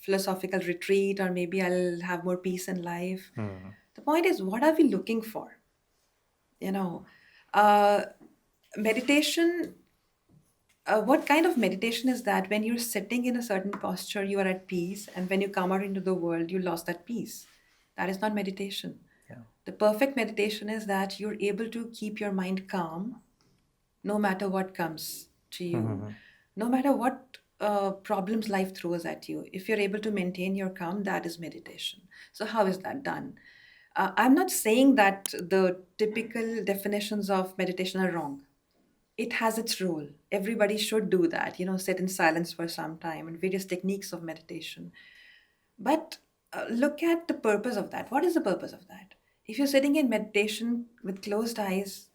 philosophical retreat, or maybe I'll have more peace in life. The point is, what are we looking for? You know, uh, meditation. What kind of meditation is that? When you're sitting in a certain posture, you are at peace, and when you come out into the world, you lost that peace. That is not meditation. Yeah. The perfect meditation is that you're able to keep your mind calm no matter what comes to you, no matter what problems life throws at you. If you're able to maintain your calm, that is meditation. So, how is that done? I'm not saying that the typical definitions of meditation are wrong. It has its role. Everybody should do that, sit in silence for some time, and various techniques of meditation. But look at the purpose of that. What is the purpose of that? If you're sitting in meditation with closed eyes,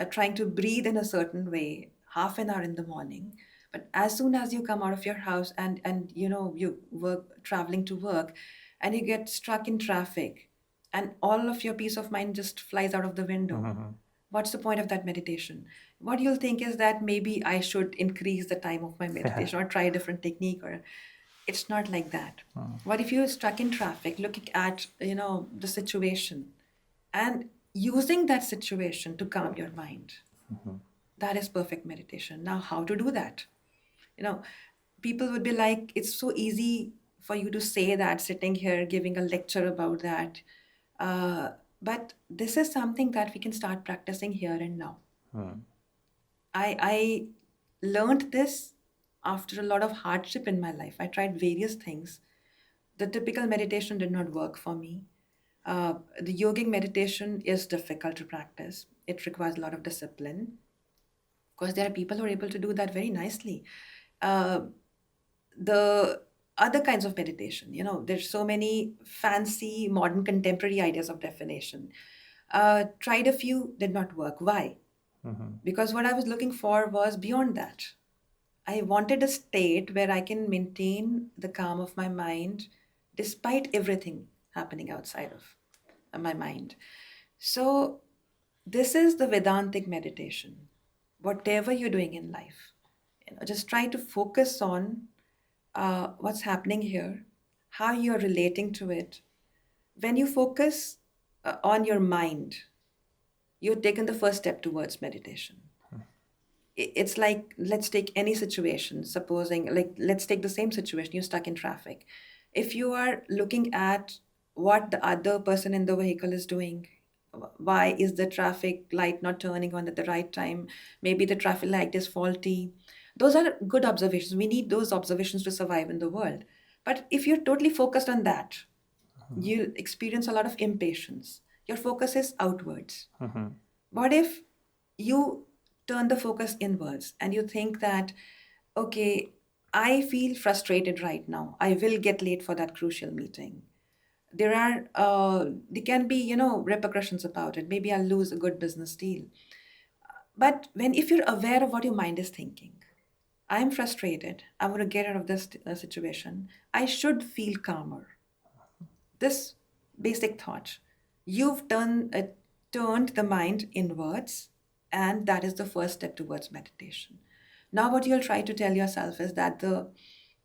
trying to breathe in a certain way, half an hour in the morning, but as soon as you come out of your house, and you work traveling to work, and you get stuck in traffic, and all of your peace of mind just flies out of the window, what's the point of that meditation? What you'll think is that maybe I should increase the time of my meditation, or try a different technique, or it's not like that. What if you're stuck in traffic, looking at the situation, and using that situation to calm your mind? That is perfect meditation. Now, how to do that? You know, people would be like, it's so easy for you to say that sitting here giving a lecture about that. Uh, but this is something that we can start practicing here and now. I learned this after a lot of hardship in my life. I tried various things. The typical meditation did not work for me. The yogic meditation is difficult to practice. It requires a lot of discipline. Of course, there are people who are able to do that very nicely. Uh, the other kinds of meditation, there's so many fancy, modern, contemporary ideas of definition. Tried a few, did not work. Why? Because what I was looking for was beyond that. I wanted a state where I can maintain the calm of my mind despite everything happening outside of my mind. So, this is the Vedantic meditation. Whatever you're doing in life, just try to focus on what's happening here, how you're relating to it. When you focus on your mind, you've taken the first step towards meditation. It's like, let's take any situation, supposing, like, let's take the same situation, you're stuck in traffic. If you are looking at what the other person in the vehicle is doing, why is the traffic light not turning on at the right time, maybe the traffic light is faulty, those are good observations. We need those observations to survive in the world. But if you're totally focused on that, you experience a lot of impatience. Your focus is outwards. What if you turn the focus inwards and you think that, okay, I feel frustrated right now. I will get late for that crucial meeting. There can be, repercussions about it. Maybe I'll lose a good business deal. But if you're aware of what your mind is thinking, I'm frustrated, I'm going to get out of this situation, I should feel calmer. This basic thought, you've turned the mind inwards, and that is the first step towards meditation. Now, what you'll try to tell yourself is that the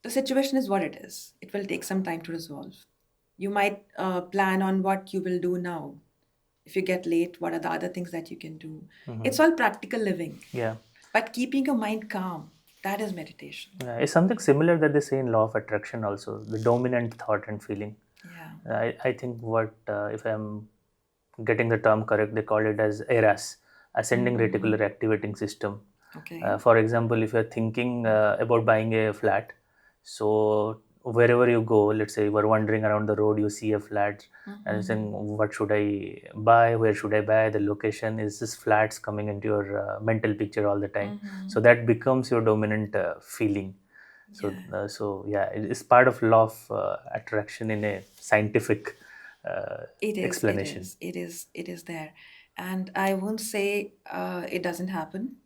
situation is what it is. It will take some time to resolve. You might plan on what you will do now. If you get late, what are the other things that you can do? It's all practical living. Yeah. But keeping your mind calm, that is meditation. Yeah, it's something similar that they say in law of attraction also, the dominant thought and feeling. Yeah. I think what, if I'm getting the term correct, they call it as ERAS, ascending reticular activating system. Okay. For example, if you're thinking about buying a flat, so wherever you go, let's say you were wandering around the road, you see a flat and you're saying, what should I buy? Where should I buy? The location is this flats coming into your mental picture all the time. So that becomes your dominant feeling. So yeah, it's part of law of attraction in a scientific explanation. It is there. And I won't say it doesn't happen.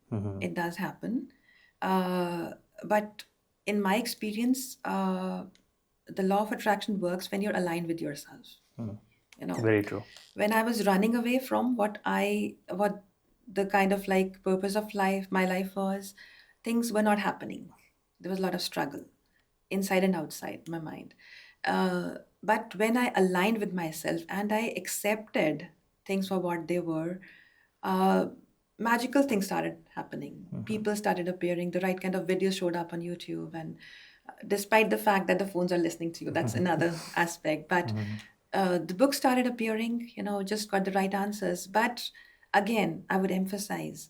It does happen. But in my experience, the law of attraction works when you're aligned with yourself. Very true. When I was running away from what the kind of like purpose of my life was, things were not happening. There was a lot of struggle inside and outside my mind. But when I aligned with myself and I accepted things for what they were, magical things started happening. People started appearing. The right kind of videos showed up on YouTube. And despite the fact that the phones are listening to you, that's another aspect. But the books started appearing, just got the right answers. But again, I would emphasize,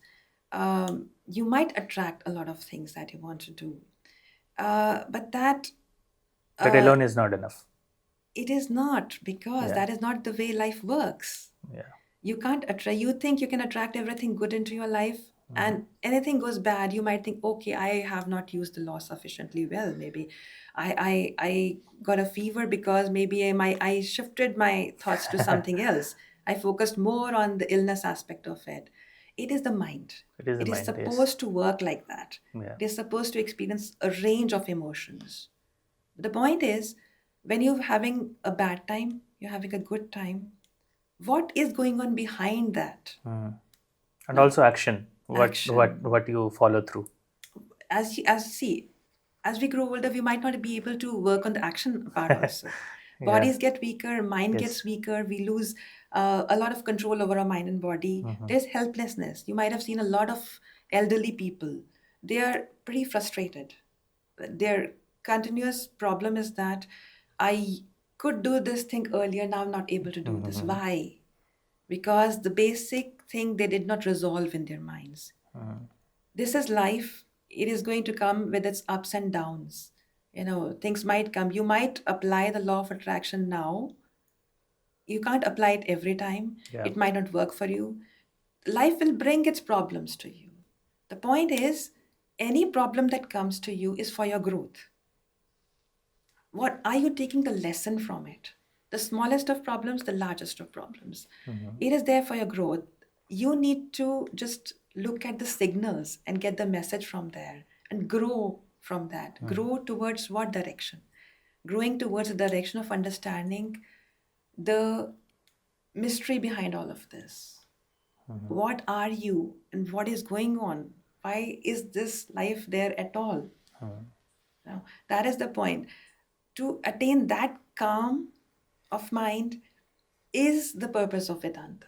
you might attract a lot of things that you want to do. But that alone is not enough. It is not, because that is not the way life works. Yeah. You can't attract, you think you can attract everything good into your life, and anything goes bad, you might think, okay, I have not used the law sufficiently well. Maybe I got a fever because maybe I shifted my thoughts to something else. I focused more on the illness aspect of it. It is the mind. It is the It is mind, yes. supposed to work like that. Yeah. It is supposed to experience a range of emotions. The point is, when you're having a bad time, you're having a good time, what is going on behind that? And also action. Action. What you follow through. As we grow older, we might not be able to work on the action part also. Bodies get weaker, mind gets weaker, we lose a lot of control over our mind and body. There's helplessness. You might have seen a lot of elderly people. They are pretty frustrated. Their continuous problem is that I could do this thing earlier, now I'm not able to do this. Mhm. Why? Because the basic thing they did not resolve in their minds. This is life. It is going to come with its ups and downs. Things might come. You might apply the law of attraction now. You can't apply it every time. Yeah. It might not work for you. Life will bring its problems to you. The point is, any problem that comes to you is for your growth. What are you taking the lesson from it? The smallest of problems, the largest of problems. It is there for your growth. You need to just look at the signals and get the message from there and grow from that. Grow towards what direction? Growing towards the direction of understanding the mystery behind all of this. What are you and what is going on? Why is this life there at all? Now, that is the point. To attain that calm of mind is the purpose of Vedanta.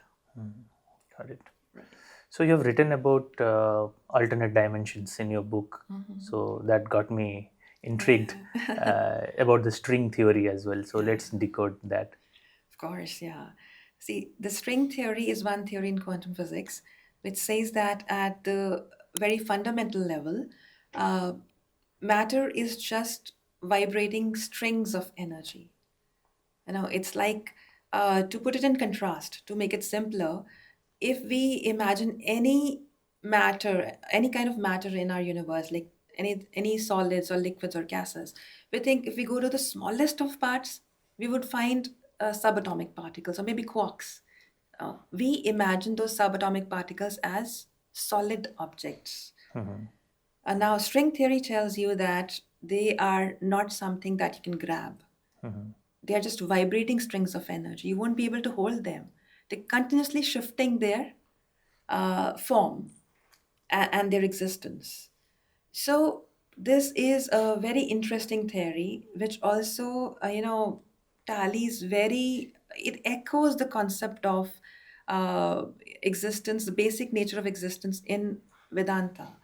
Got it. Right. So you have written about alternate dimensions in your book. So that got me intrigued about the string theory as well. So let's decode that. Of course, yeah. See, the string theory is one theory in quantum physics which says that at the very fundamental level, uh, matter is just vibrating strings of energy. It's like, to put it in contrast, to make it simpler, if we imagine any matter, any kind of matter in our universe, like any solids or liquids or gases, we think if we go to the smallest of parts, we would find subatomic particles or maybe quarks. We imagine those subatomic particles as solid objects. And now, string theory tells you that they are not something that you can grab. They are just vibrating strings of energy. You won't be able to hold them. They're continuously shifting their form and their existence. So this is a very interesting theory, which also, tallies very. It echoes the concept of existence, the basic nature of existence in Vedanta.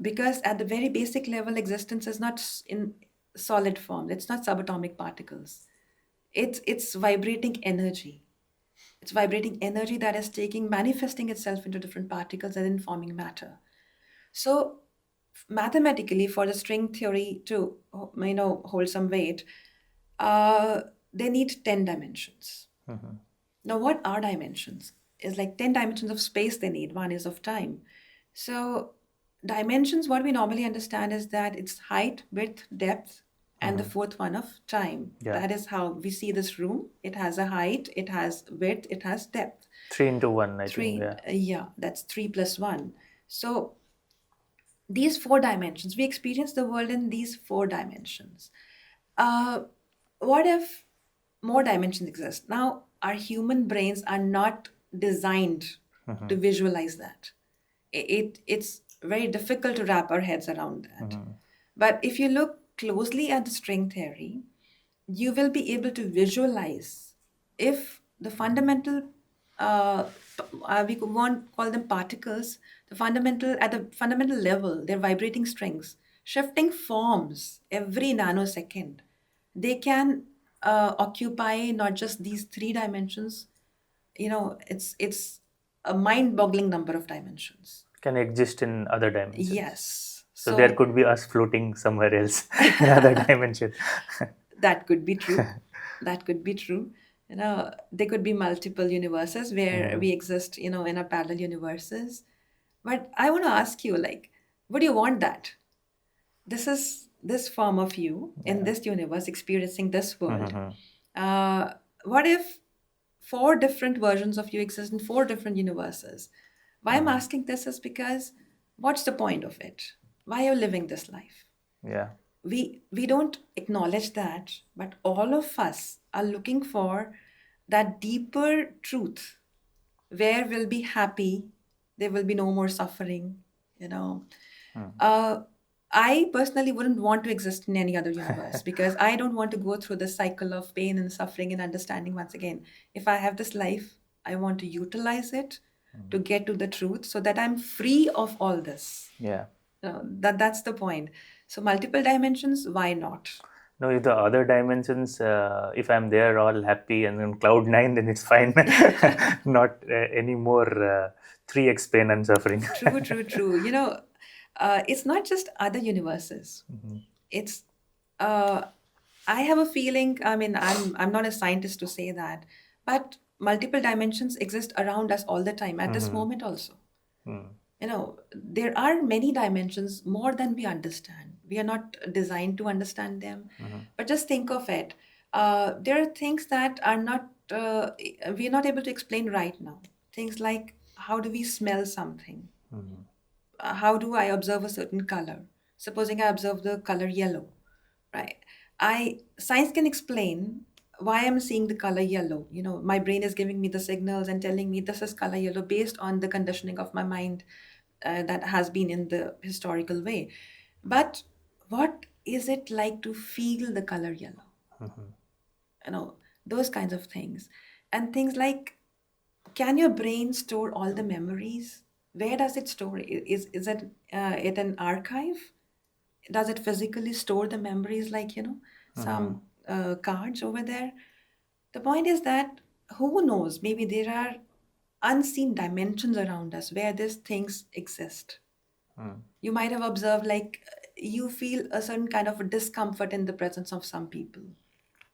Because at the very basic level, existence is not in solid form. It's not subatomic particles. It's vibrating energy. It's vibrating energy that is manifesting itself into different particles and then forming matter. So mathematically, for the string theory to hold some weight, they need 10 dimensions. Now, what are dimensions? Is like 10 dimensions of space they need. One is of time. So dimensions, what we normally understand is that it's height, width, depth, and the fourth one of time. Yeah. That is how we see this room. It has a height, it has width, it has depth. 3 into 1, I think. Three, Yeah. that's 3 plus 1. So these 4 dimensions, we experience the world in these 4 dimensions. What if more dimensions exist? Now, our human brains are not designed to visualize that. It's very difficult to wrap our heads around that. But if you look closely at the string theory, you will be able to visualize if the fundamental, we won't call them particles, at the fundamental level, they're vibrating strings, shifting forms every nanosecond. They can occupy not just these 3 dimensions. It's a mind-boggling number of dimensions. Can exist in other dimensions. Yes. So there could be us floating somewhere else in other dimension. That could be true. That could be true. There could be multiple universes where we exist, in a parallel universes. But I want to ask you, like, would you want that? This is this form of you in this universe experiencing this world. What if 4 different versions of you exist in 4 different universes? Why I'm asking this is because what's the point of it? Why are you living this life? Yeah. We don't acknowledge that, but all of us are looking for that deeper truth where we'll be happy, there will be no more suffering. I personally wouldn't want to exist in any other universe because I don't want to go through the cycle of pain and suffering and understanding once again. If I have this life, I want to utilize it to get to the truth so that I'm free of all this. Yeah. That's the point. So multiple dimensions, why not? No, if the other dimensions, if I'm there all happy and in cloud nine, then it's fine. Not any more 3x pain and suffering. True, true, true. It's not just other universes. It's uh, I have a feeling. I mean, I'm not a scientist to say that, but multiple dimensions exist around us all the time at this moment also. There are many dimensions more than we understand. We are not designed to understand them. But just think of it. There are things that are not we are not able to explain right now. Things like, how do we smell something? How do I observe a certain color? Supposing I observe the color yellow, right? I Science can explain why I'm seeing the color yellow. My brain is giving me the signals and telling me this is color yellow based on the conditioning of my mind that has been in the historical way. But what is it like to feel the color yellow? You know, those kinds of things. And things like, can your brain store all the memories? Where does it store? Is it an archive? Does it physically store the memories like, some cards over there? The point is that who knows? Maybe there are unseen dimensions around us where these things exist. You might have observed, like, you feel a certain kind of a discomfort in the presence of some people.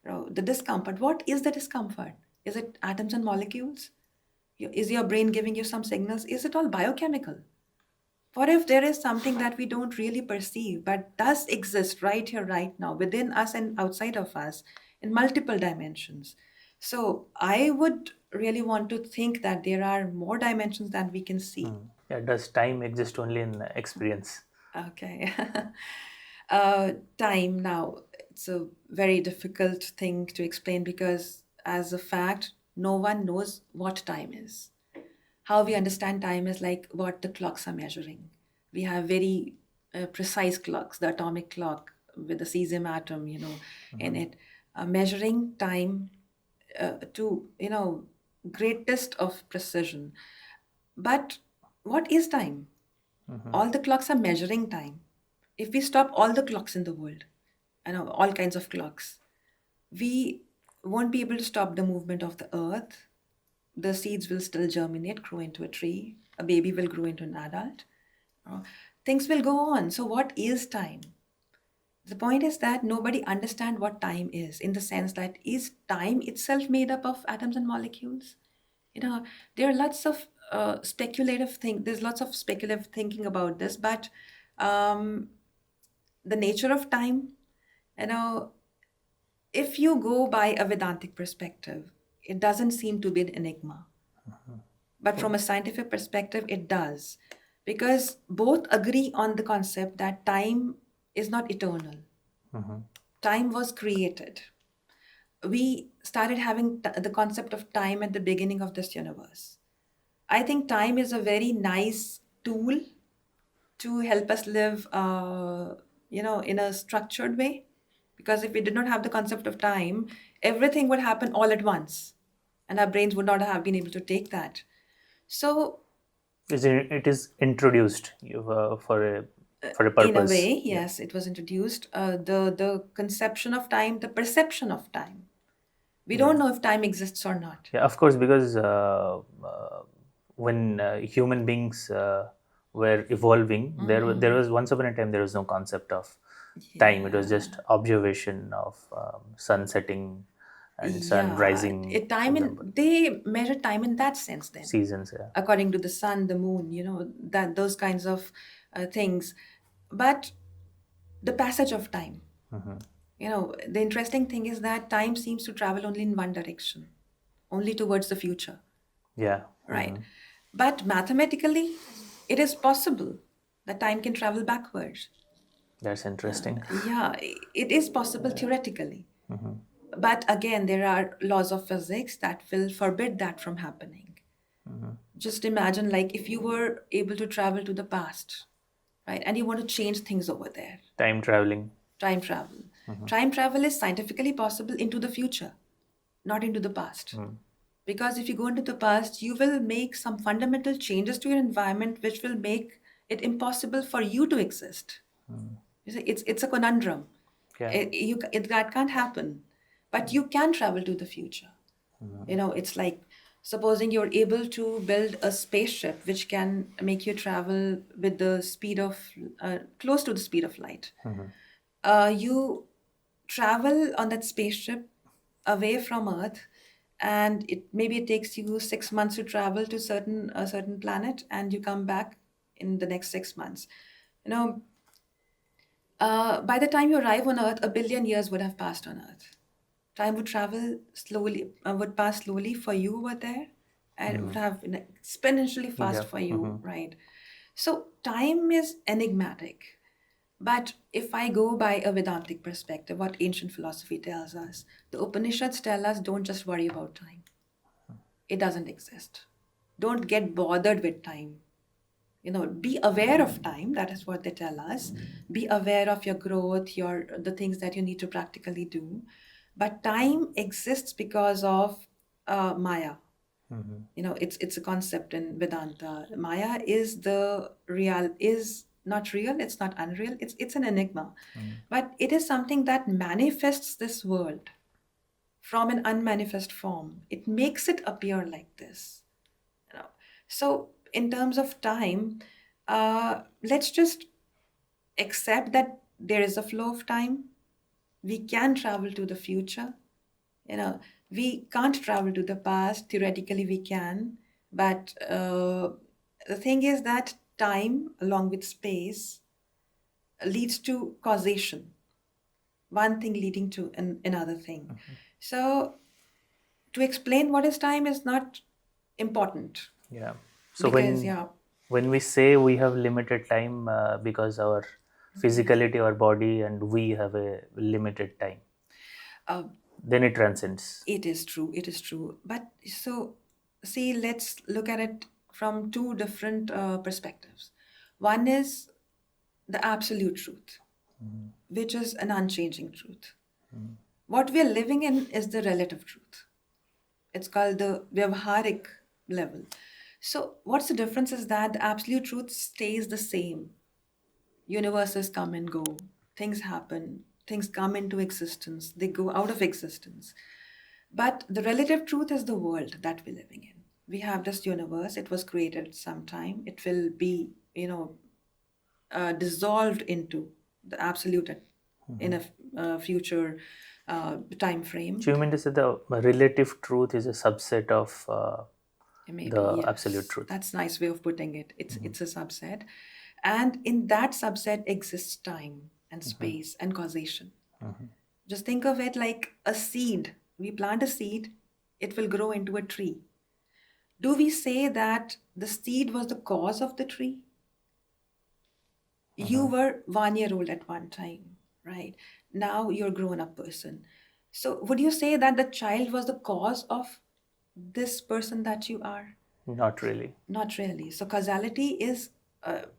The discomfort, what is the discomfort? Is it atoms and molecules? Is your brain giving you some signals? Is it all biochemical? What if there is something that we don't really perceive but does exist right here, right now, within us and outside of us in multiple dimensions? So I would really want to think that there are more dimensions than we can see. Yeah, does time exist only in experience? Okay. Time now, it's a very difficult thing to explain because, as a fact, no one knows what time is. How we understand time is like what the clocks are measuring. We have very precise clocks, the atomic clock with the cesium atom, in it, measuring time to, greatest of precision. But what is time? All the clocks are measuring time. If we stop all the clocks in the world, all kinds of clocks, we won't be able to stop the movement of the earth. The seeds will still germinate, grow into a tree. A baby will grow into an adult. Uh, Things will go on. So, what is time? The point is that nobody understands what time is, in the sense that, is time itself made up of atoms and molecules? There are lots of there's lots of speculative thinking about this, but um, the nature of time, you know, if you go by a Vedantic perspective, it doesn't seem to be an enigma. But from a scientific perspective, it does. Because both agree on the concept that time is not eternal. Time was created. We started having the concept of time at the beginning of this universe. I think time is a very nice tool to help us live, in a structured way. Because if we did not have the concept of time, everything would happen all at once, and our brains would not have been able to take that. So, It is introduced for a in a purpose. way, Yeah. yes, it was introduced. The conception of time, the perception of time. We don't know if time exists or not. Yeah, of course, because when human beings were evolving, there was once upon a time there was no concept of time. It was just observation of sun setting and sun Yeah, rising time from in the they measure time in that sense then, seasons. Yeah. according to the sun, the moon, that those kinds of things. But the passage of time, the interesting thing is that time seems to travel only in one direction, only towards the future, Yeah. right? But mathematically, it is possible that time can travel backwards. That's interesting. Yeah, it is possible theoretically. But again, there are laws of physics that will forbid that from happening. Just imagine, like, if you were able to travel to the past, right, and you want to change things over there. Time traveling. Time travel. Time travel is scientifically possible into the future, not into the past. Because if you go into the past, you will make some fundamental changes to your environment which will make it impossible for you to exist. You see, it's a conundrum. Yeah. That can't happen, but you can travel to the future. It's like supposing you're able to build a spaceship which can make you travel with the speed of close to the speed of light. You travel on that spaceship away from Earth, and it takes you 6 months to travel to a certain planet, and you come back in the next 6 months. You know, by the time you arrive on Earth, 1 billion years would have passed on Earth. Time would travel slowly, would pass slowly for you over there, and it would have been exponentially fast Yeah. for you, right? So time is enigmatic. But if I go by a Vedantic perspective, what ancient philosophy tells us, the Upanishads tell us don't just worry about time. It doesn't exist. Don't get bothered with time. Be aware of time. That is what they tell us. Be aware of your growth, the things that you need to practically do. But time exists because of Maya. It's a concept in Vedanta. Maya is not real. It's not unreal. It's an enigma, but it is something that manifests this world from an unmanifest form. It makes it appear like this. you know. So, in terms of time, let's just accept that there is a flow of time. We can travel to the future. We can't travel to the past. Theoretically, we can, but the thing is that time, along with space, leads to causation. One thing leading to another thing. So, to explain what is time is not important. Yeah. So Because, when we say we have limited time because our physicality, our body, and we have a limited time, then it transcends. It is true. It is true. But so, see, let's look at it from two different perspectives. One is the absolute truth, which is an unchanging truth. What we are living in is the relative truth. It's called the Vyavharik level. So, what's the difference is that the absolute truth stays the same. Universes come and go, things happen, things come into existence, they go out of existence. But the relative truth is the world that we're living in. We have this universe, it was created sometime, it will be, dissolved into the absolute in a future time frame. So you mean to say the relative truth is a subset of Maybe, the yes. absolute truth? That's a nice way of putting it. It's a subset. And in that subset exists time and space and causation. Just think of it like a seed. We plant a seed, it will grow into a tree. Do we say that the seed was the cause of the tree? You were 1 year old at one time, right? Now you're a grown up person. So would you say that the child was the cause of this person that you are? Not really. Not really. So causality is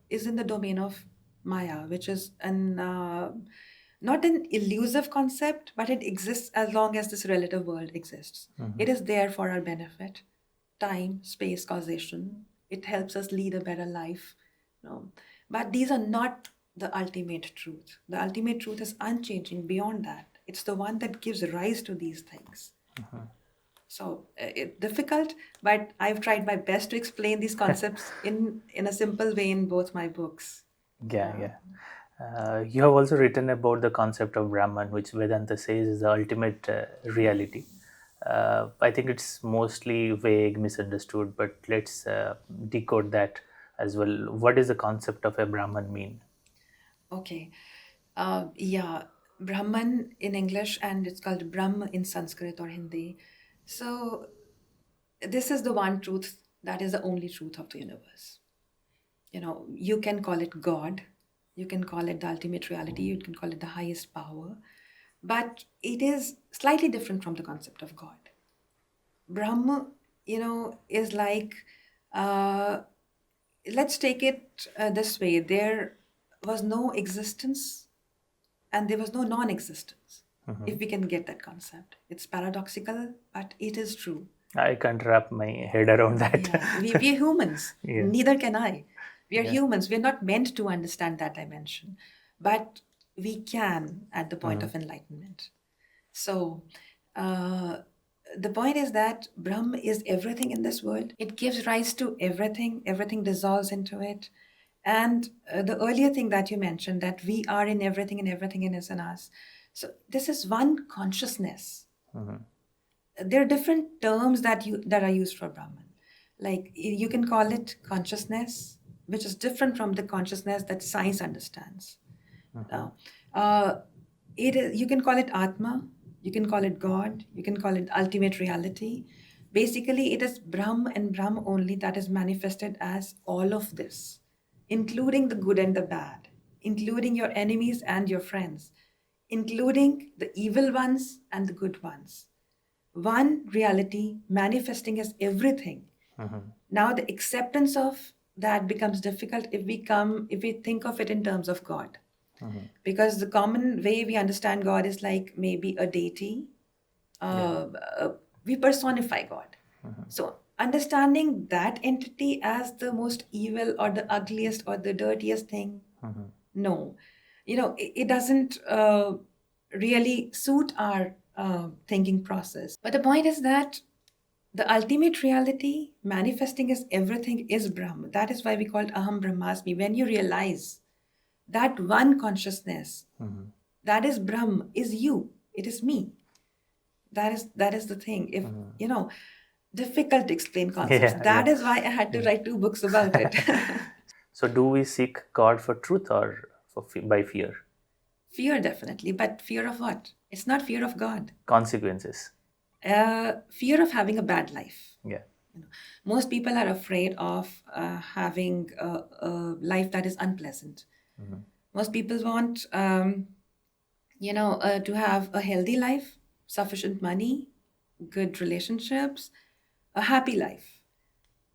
in the domain of Maya, which is not an elusive concept, but it exists as long as this relative world exists. It is there for our benefit. Time, space, causation. It helps us lead a better life. But these are not the ultimate truth. The ultimate truth is unchanging beyond that. It's the one that gives rise to these things. So it's difficult, but I've tried my best to explain these concepts in a simple way in both my books. Yeah. You have also written about the concept of Brahman, which Vedanta says is the ultimate reality. I think it's mostly vague, misunderstood, but let's decode that as well. What does the concept of a Brahman mean? Okay. Brahman in English, and it's called Brahm in Sanskrit or Hindi. So this is the one truth that is the only truth of the universe. You can call it God, you can call it the ultimate reality, you can call it the highest power, but it is slightly different from the concept of God. Brahma, is like, let's take it this way. There was no existence and there was no non-existence, if we can get that concept. It's paradoxical, but it is true. I can't wrap my head around that. Yeah, we are humans. Yeah. Neither can I. We are humans. We're not meant to understand that dimension. But we can at the point of enlightenment. So, the point is that Brahm is everything in this world. It gives rise to everything, everything dissolves into it. And the earlier thing that you mentioned, that we are in everything and everything is in us. So, this is one consciousness. There are different terms that are used for Brahman. Like you can call it consciousness, which is different from the consciousness that science understands. Now, you can call it Atma, you can call it God, you can call it ultimate reality. Basically, it is Brahm and Brahm only that is manifested as all of this, including the good and the bad, including your enemies and your friends, including the evil ones and the good ones. One reality manifesting as everything. Now, the acceptance of that becomes difficult if we think of it in terms of God. Because the common way we understand God is like maybe a deity. We personify God. So understanding that entity as the most evil or the ugliest or the dirtiest thing, no, it doesn't really suit our thinking process. But the point is that the ultimate reality manifesting as everything is Brahma. That is why we call it Aham Brahmasmi. When you realize that one consciousness, that is Brahm, is you. It is me. That is the thing. If difficult to explain concepts. Yeah, That yeah. is why I had to write 2 books about it. So, do we seek God for truth or by fear? Fear, definitely, but fear of what? It's not fear of God. Consequences. Fear of having a bad life. Yeah. Most people are afraid of having a life that is unpleasant. Most people want, to have a healthy life, sufficient money, good relationships, a happy life.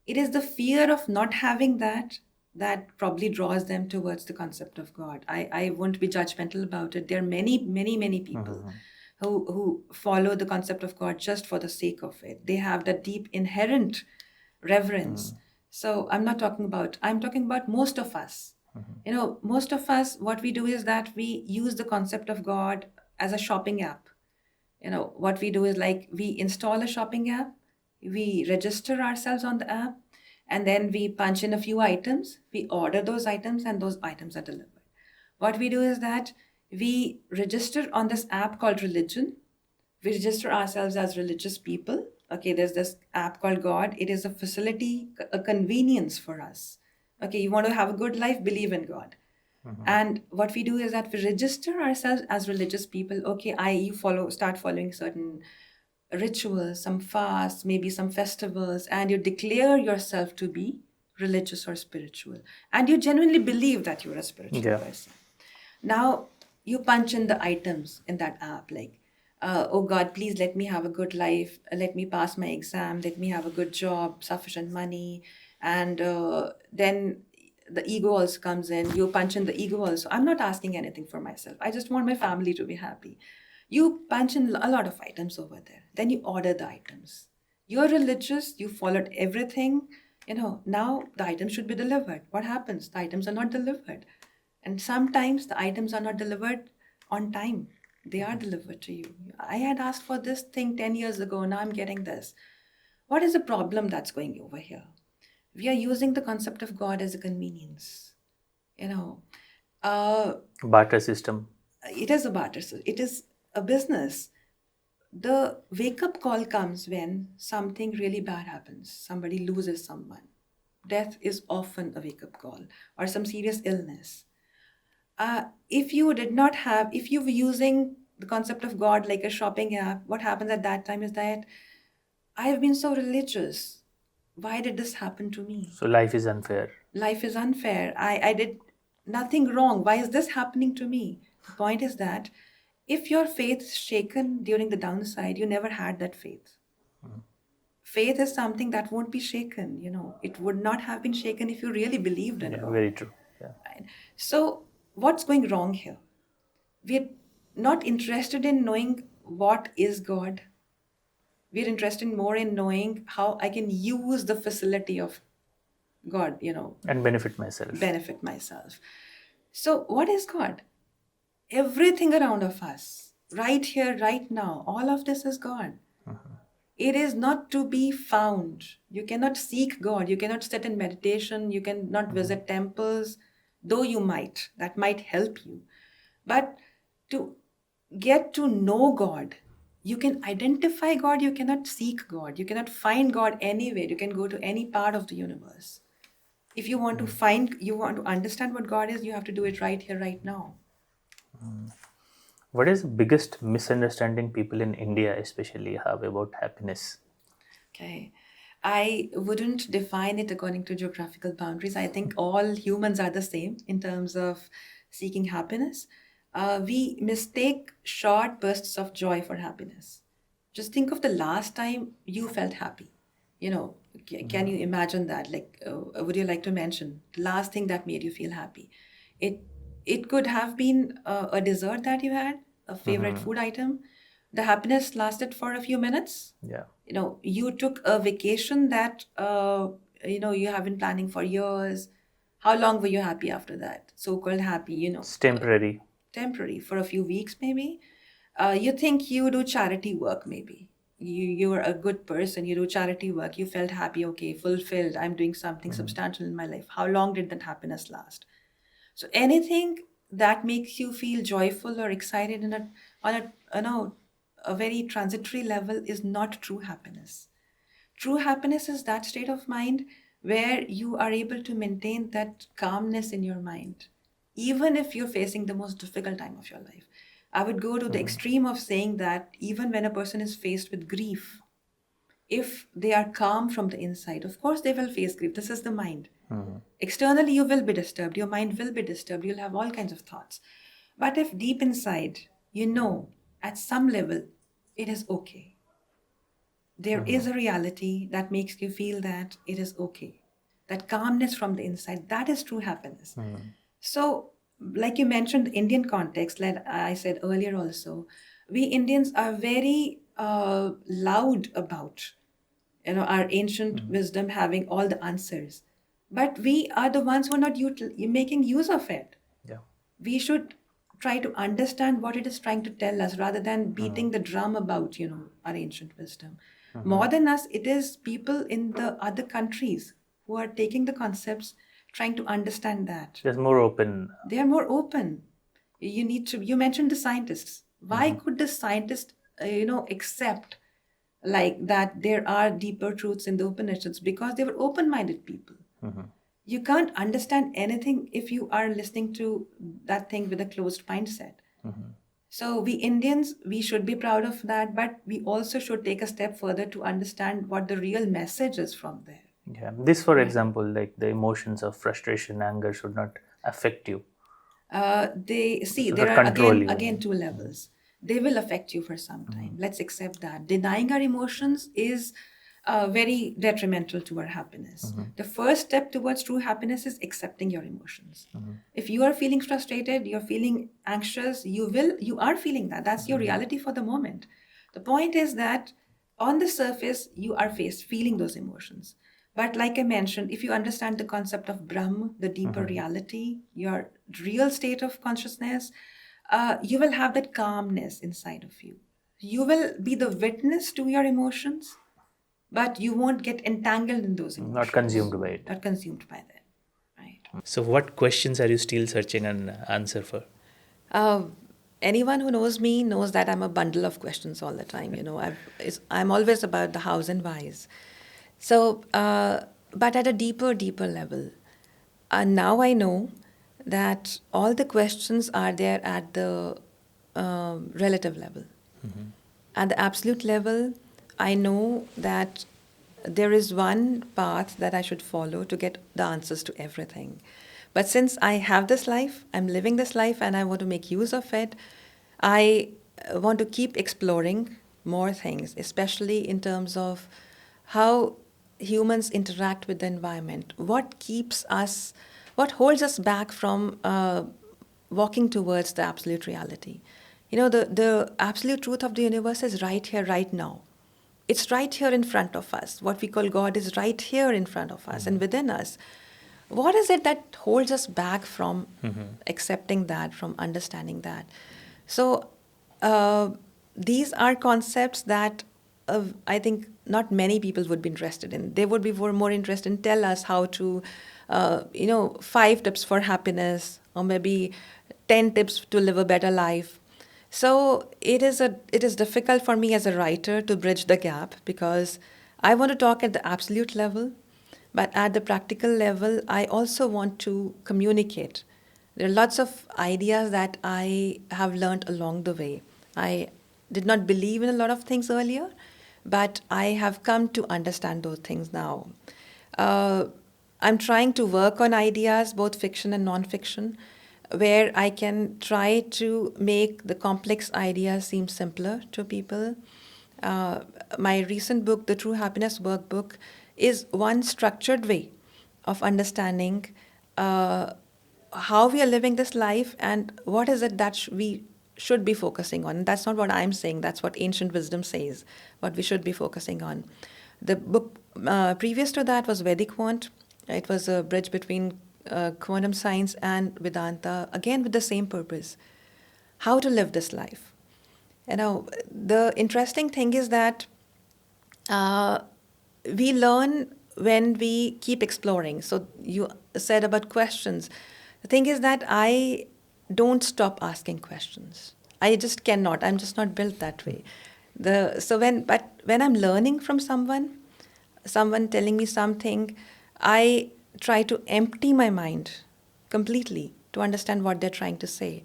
It is the fear of not having that probably draws them towards the concept of God. I won't be judgmental about it. There are many, many, many people who follow the concept of God just for the sake of it. They have that deep inherent reverence. So I'm talking about most of us. Most of us, what we do is that we use the concept of God as a shopping app. What we do is like we install a shopping app, we register ourselves on the app, and then we punch in a few items, we order those items, and those items are delivered. What we do is that we register on this app called religion. We register ourselves as religious people. Okay, there's this app called God. It is a facility, a convenience for us. Okay, you want to have a good life, believe in God. And what we do is that we register ourselves as religious people. Okay, start following certain rituals, some fasts, maybe some festivals, and you declare yourself to be religious or spiritual. And you genuinely believe that you're a spiritual person. Now, you punch in the items in that app, like, oh God, please let me have a good life. Let me pass my exam. Let me have a good job, sufficient money. And then the ego also comes in. You punch in the ego also. I'm not asking anything for myself. I just want my family to be happy. You punch in a lot of items over there. Then you order the items. You're religious. You followed everything. Now the items should be delivered. What happens? The items are not delivered. And sometimes the items are not delivered on time. They are delivered to you. I had asked for this thing 10 years ago. Now I'm getting this. What is the problem that's going over here? We are using the concept of God as a convenience. Barter system. It is a barter. It is a business. The wake-up call comes when something really bad happens. Somebody loses someone. Death is often a wake-up call, or some serious illness. If you were using the concept of God like a shopping app, what happens at that time is that I've been so religious. Why did this happen to me? So life is unfair. Life is unfair. I did nothing wrong. Why is this happening to me? The point is that if your faith is shaken during the downside, you never had that faith. Faith is something that won't be shaken. It would not have been shaken if you really believed in God. Very true. Yeah. Right? So what's going wrong here? We're not interested in knowing what is God. We're interested more in knowing how I can use the facility of God, And benefit myself. So what is God? everything around of us, right here, right now, all of this is God. It is not to be found. You cannot seek God. You cannot sit in meditation. You cannot visit temples, though you might. That might help you. But to get to know God, you can identify God. You cannot seek God. You cannot find God anywhere. You can go to any part of the universe. If you want to find, you want to understand what God is, you have to do it right here, right now. What is the biggest misunderstanding people in India especially have about happiness? Okay. I wouldn't define it according to geographical boundaries. I think all humans are the same in terms of seeking happiness. We mistake short bursts of joy for happiness. Just think of the last time you felt happy. Can you imagine that? Like, would you like to mention the last thing that made you feel happy? It it could have been a dessert that you had, a favorite food item. The happiness lasted for a few minutes. Yeah. You took a vacation that you have been planning for years. How long were you happy after that? So-called happy, It's temporary. temporary, for a few weeks maybe. You think you do charity work, maybe you are a good person, you do charity work, you felt happy, okay, fulfilled, I'm doing something substantial in my life. How long did that happiness last? So anything that makes you feel joyful or excited on a very transitory level is not true happiness. True happiness is that state of mind where you are able to maintain that calmness in your mind, even if you're facing the most difficult time of your life. I would go to the extreme of saying that even when a person is faced with grief, if they are calm from the inside, of course they will face grief. This is the mind. Externally, you will be disturbed, your mind will be disturbed, you'll have all kinds of thoughts. But if deep inside, at some level, it is okay, there is a reality that makes you feel that it is okay. That calmness from the inside, that is true happiness. So, like you mentioned, the Indian context, like I said earlier also, we Indians are very loud about our ancient wisdom having all the answers. But we are the ones who are not making use of it. Yeah. We should try to understand what it is trying to tell us rather than beating the drum about our ancient wisdom. More than us, it is people in the other countries who are taking the concepts, trying to understand that. There's more open. They are more open. You mentioned the scientists. Why could the scientist accept like that there are deeper truths in the Upanishads? Because they were open-minded people. You can't understand anything if you are listening to that thing with a closed mindset. So we Indians, we should be proud of that, but we also should take a step further to understand what the real message is from there. Yeah. This, for example, like the emotions of frustration, anger should not affect you. There not are control you. again two levels. They will affect you for some time. Let's accept that. Denying our emotions is very detrimental to our happiness. The first step towards true happiness is accepting your emotions. If you are feeling frustrated, you're feeling anxious, you are feeling that. That's your reality for the moment. The point is that on the surface, you are feeling those emotions. But like I mentioned, if you understand the concept of Brahm, the deeper reality, your real state of consciousness, you will have that calmness inside of you. You will be the witness to your emotions, but you won't get entangled in those emotions. Not consumed by it. Not consumed by them. Right. So, what questions are you still searching an answer for? Anyone who knows me knows that I'm a bundle of questions all the time. I'm always about the hows and whys. So, but at a deeper level, now I know that all the questions are there at the relative level. At the absolute level, I know that there is one path that I should follow to get the answers to everything. But since I have this life, I'm living this life, and I want to make use of it, I want to keep exploring more things, especially in terms of how humans interact with the environment. What holds us back from walking towards the absolute reality? The absolute truth of the universe is right here, right now. It's right here in front of us. What we call God is right here in front of us and within us. what is it that holds us back from accepting that, from understanding that? So uh, these are concepts that I think not many people would be interested in. They would be more interested in tell us how to, 5 tips for happiness, or maybe 10 tips to live a better life. So it is difficult for me as a writer to bridge the gap, because I want to talk at the absolute level, but at the practical level, I also want to communicate. There are lots of ideas that I have learned along the way. I did not believe in a lot of things earlier, but I have come to understand those things now. Uh, I'm trying to work on ideas, both fiction and non-fiction, where I can try to make the complex ideas seem simpler to people. Uh, my recent book, The True Happiness Workbook, is one structured way of understanding uh, how we are living this life and what is it that we should be focusing on. That's not what I'm saying, that's what ancient wisdom says, what we should be focusing on. The book previous to that was Vedic Quant. It was a bridge between quantum science and Vedanta, again with the same purpose: how to live this life. You know, the interesting thing is that uh, we learn when we keep exploring. So you said about questions. The thing is that I don't stop asking questions. I just cannot. I'm just not built that way. When I'm learning from someone telling me something, I try to empty my mind completely to understand what they're trying to say.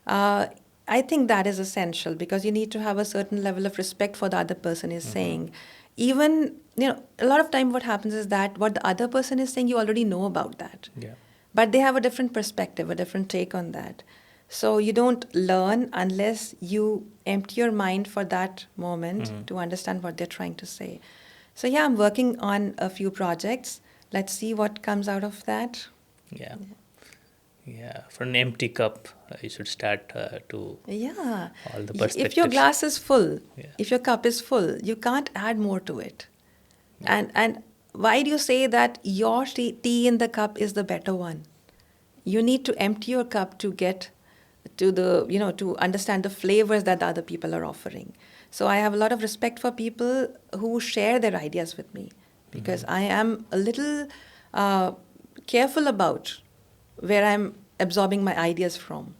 Uh, I think that is essential, because you need to have a certain level of respect for the other person is saying. Even, a lot of time what happens is that what the other person is saying, you already know about that. Yeah. But they have a different perspective, a different take on that. So you don't learn unless you empty your mind for that moment to understand what they're trying to say. So yeah, I'm working on a few projects. Let's see what comes out of that. Yeah. Yeah. From an empty cup, you should start to Yeah. all the If your perspectives. glass is full, Yeah. if your cup is full, you can't add more to it. And why do you say that your tea in the cup is the better one? You need to empty your cup to get to to understand the flavors that the other people are offering. So I have a lot of respect for people who share their ideas with me, because I am a little uh, careful about where I'm absorbing my ideas from.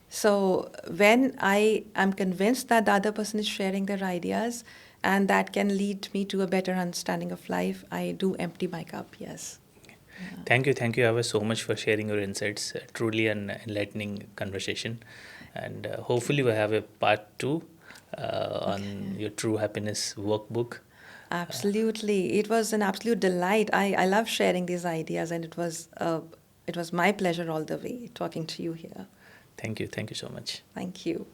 So when I am convinced that the other person is sharing their ideas and that can lead me to a better understanding of life, I do empty my cup, yes. Thank you, Ava, so much for sharing your insights. Truly an enlightening conversation, and hopefully we have a part two on your True Happiness workbook. Absolutely. It was an absolute delight. I love sharing these ideas, and it was my pleasure all the way talking to you here. Thank you so much. Thank you.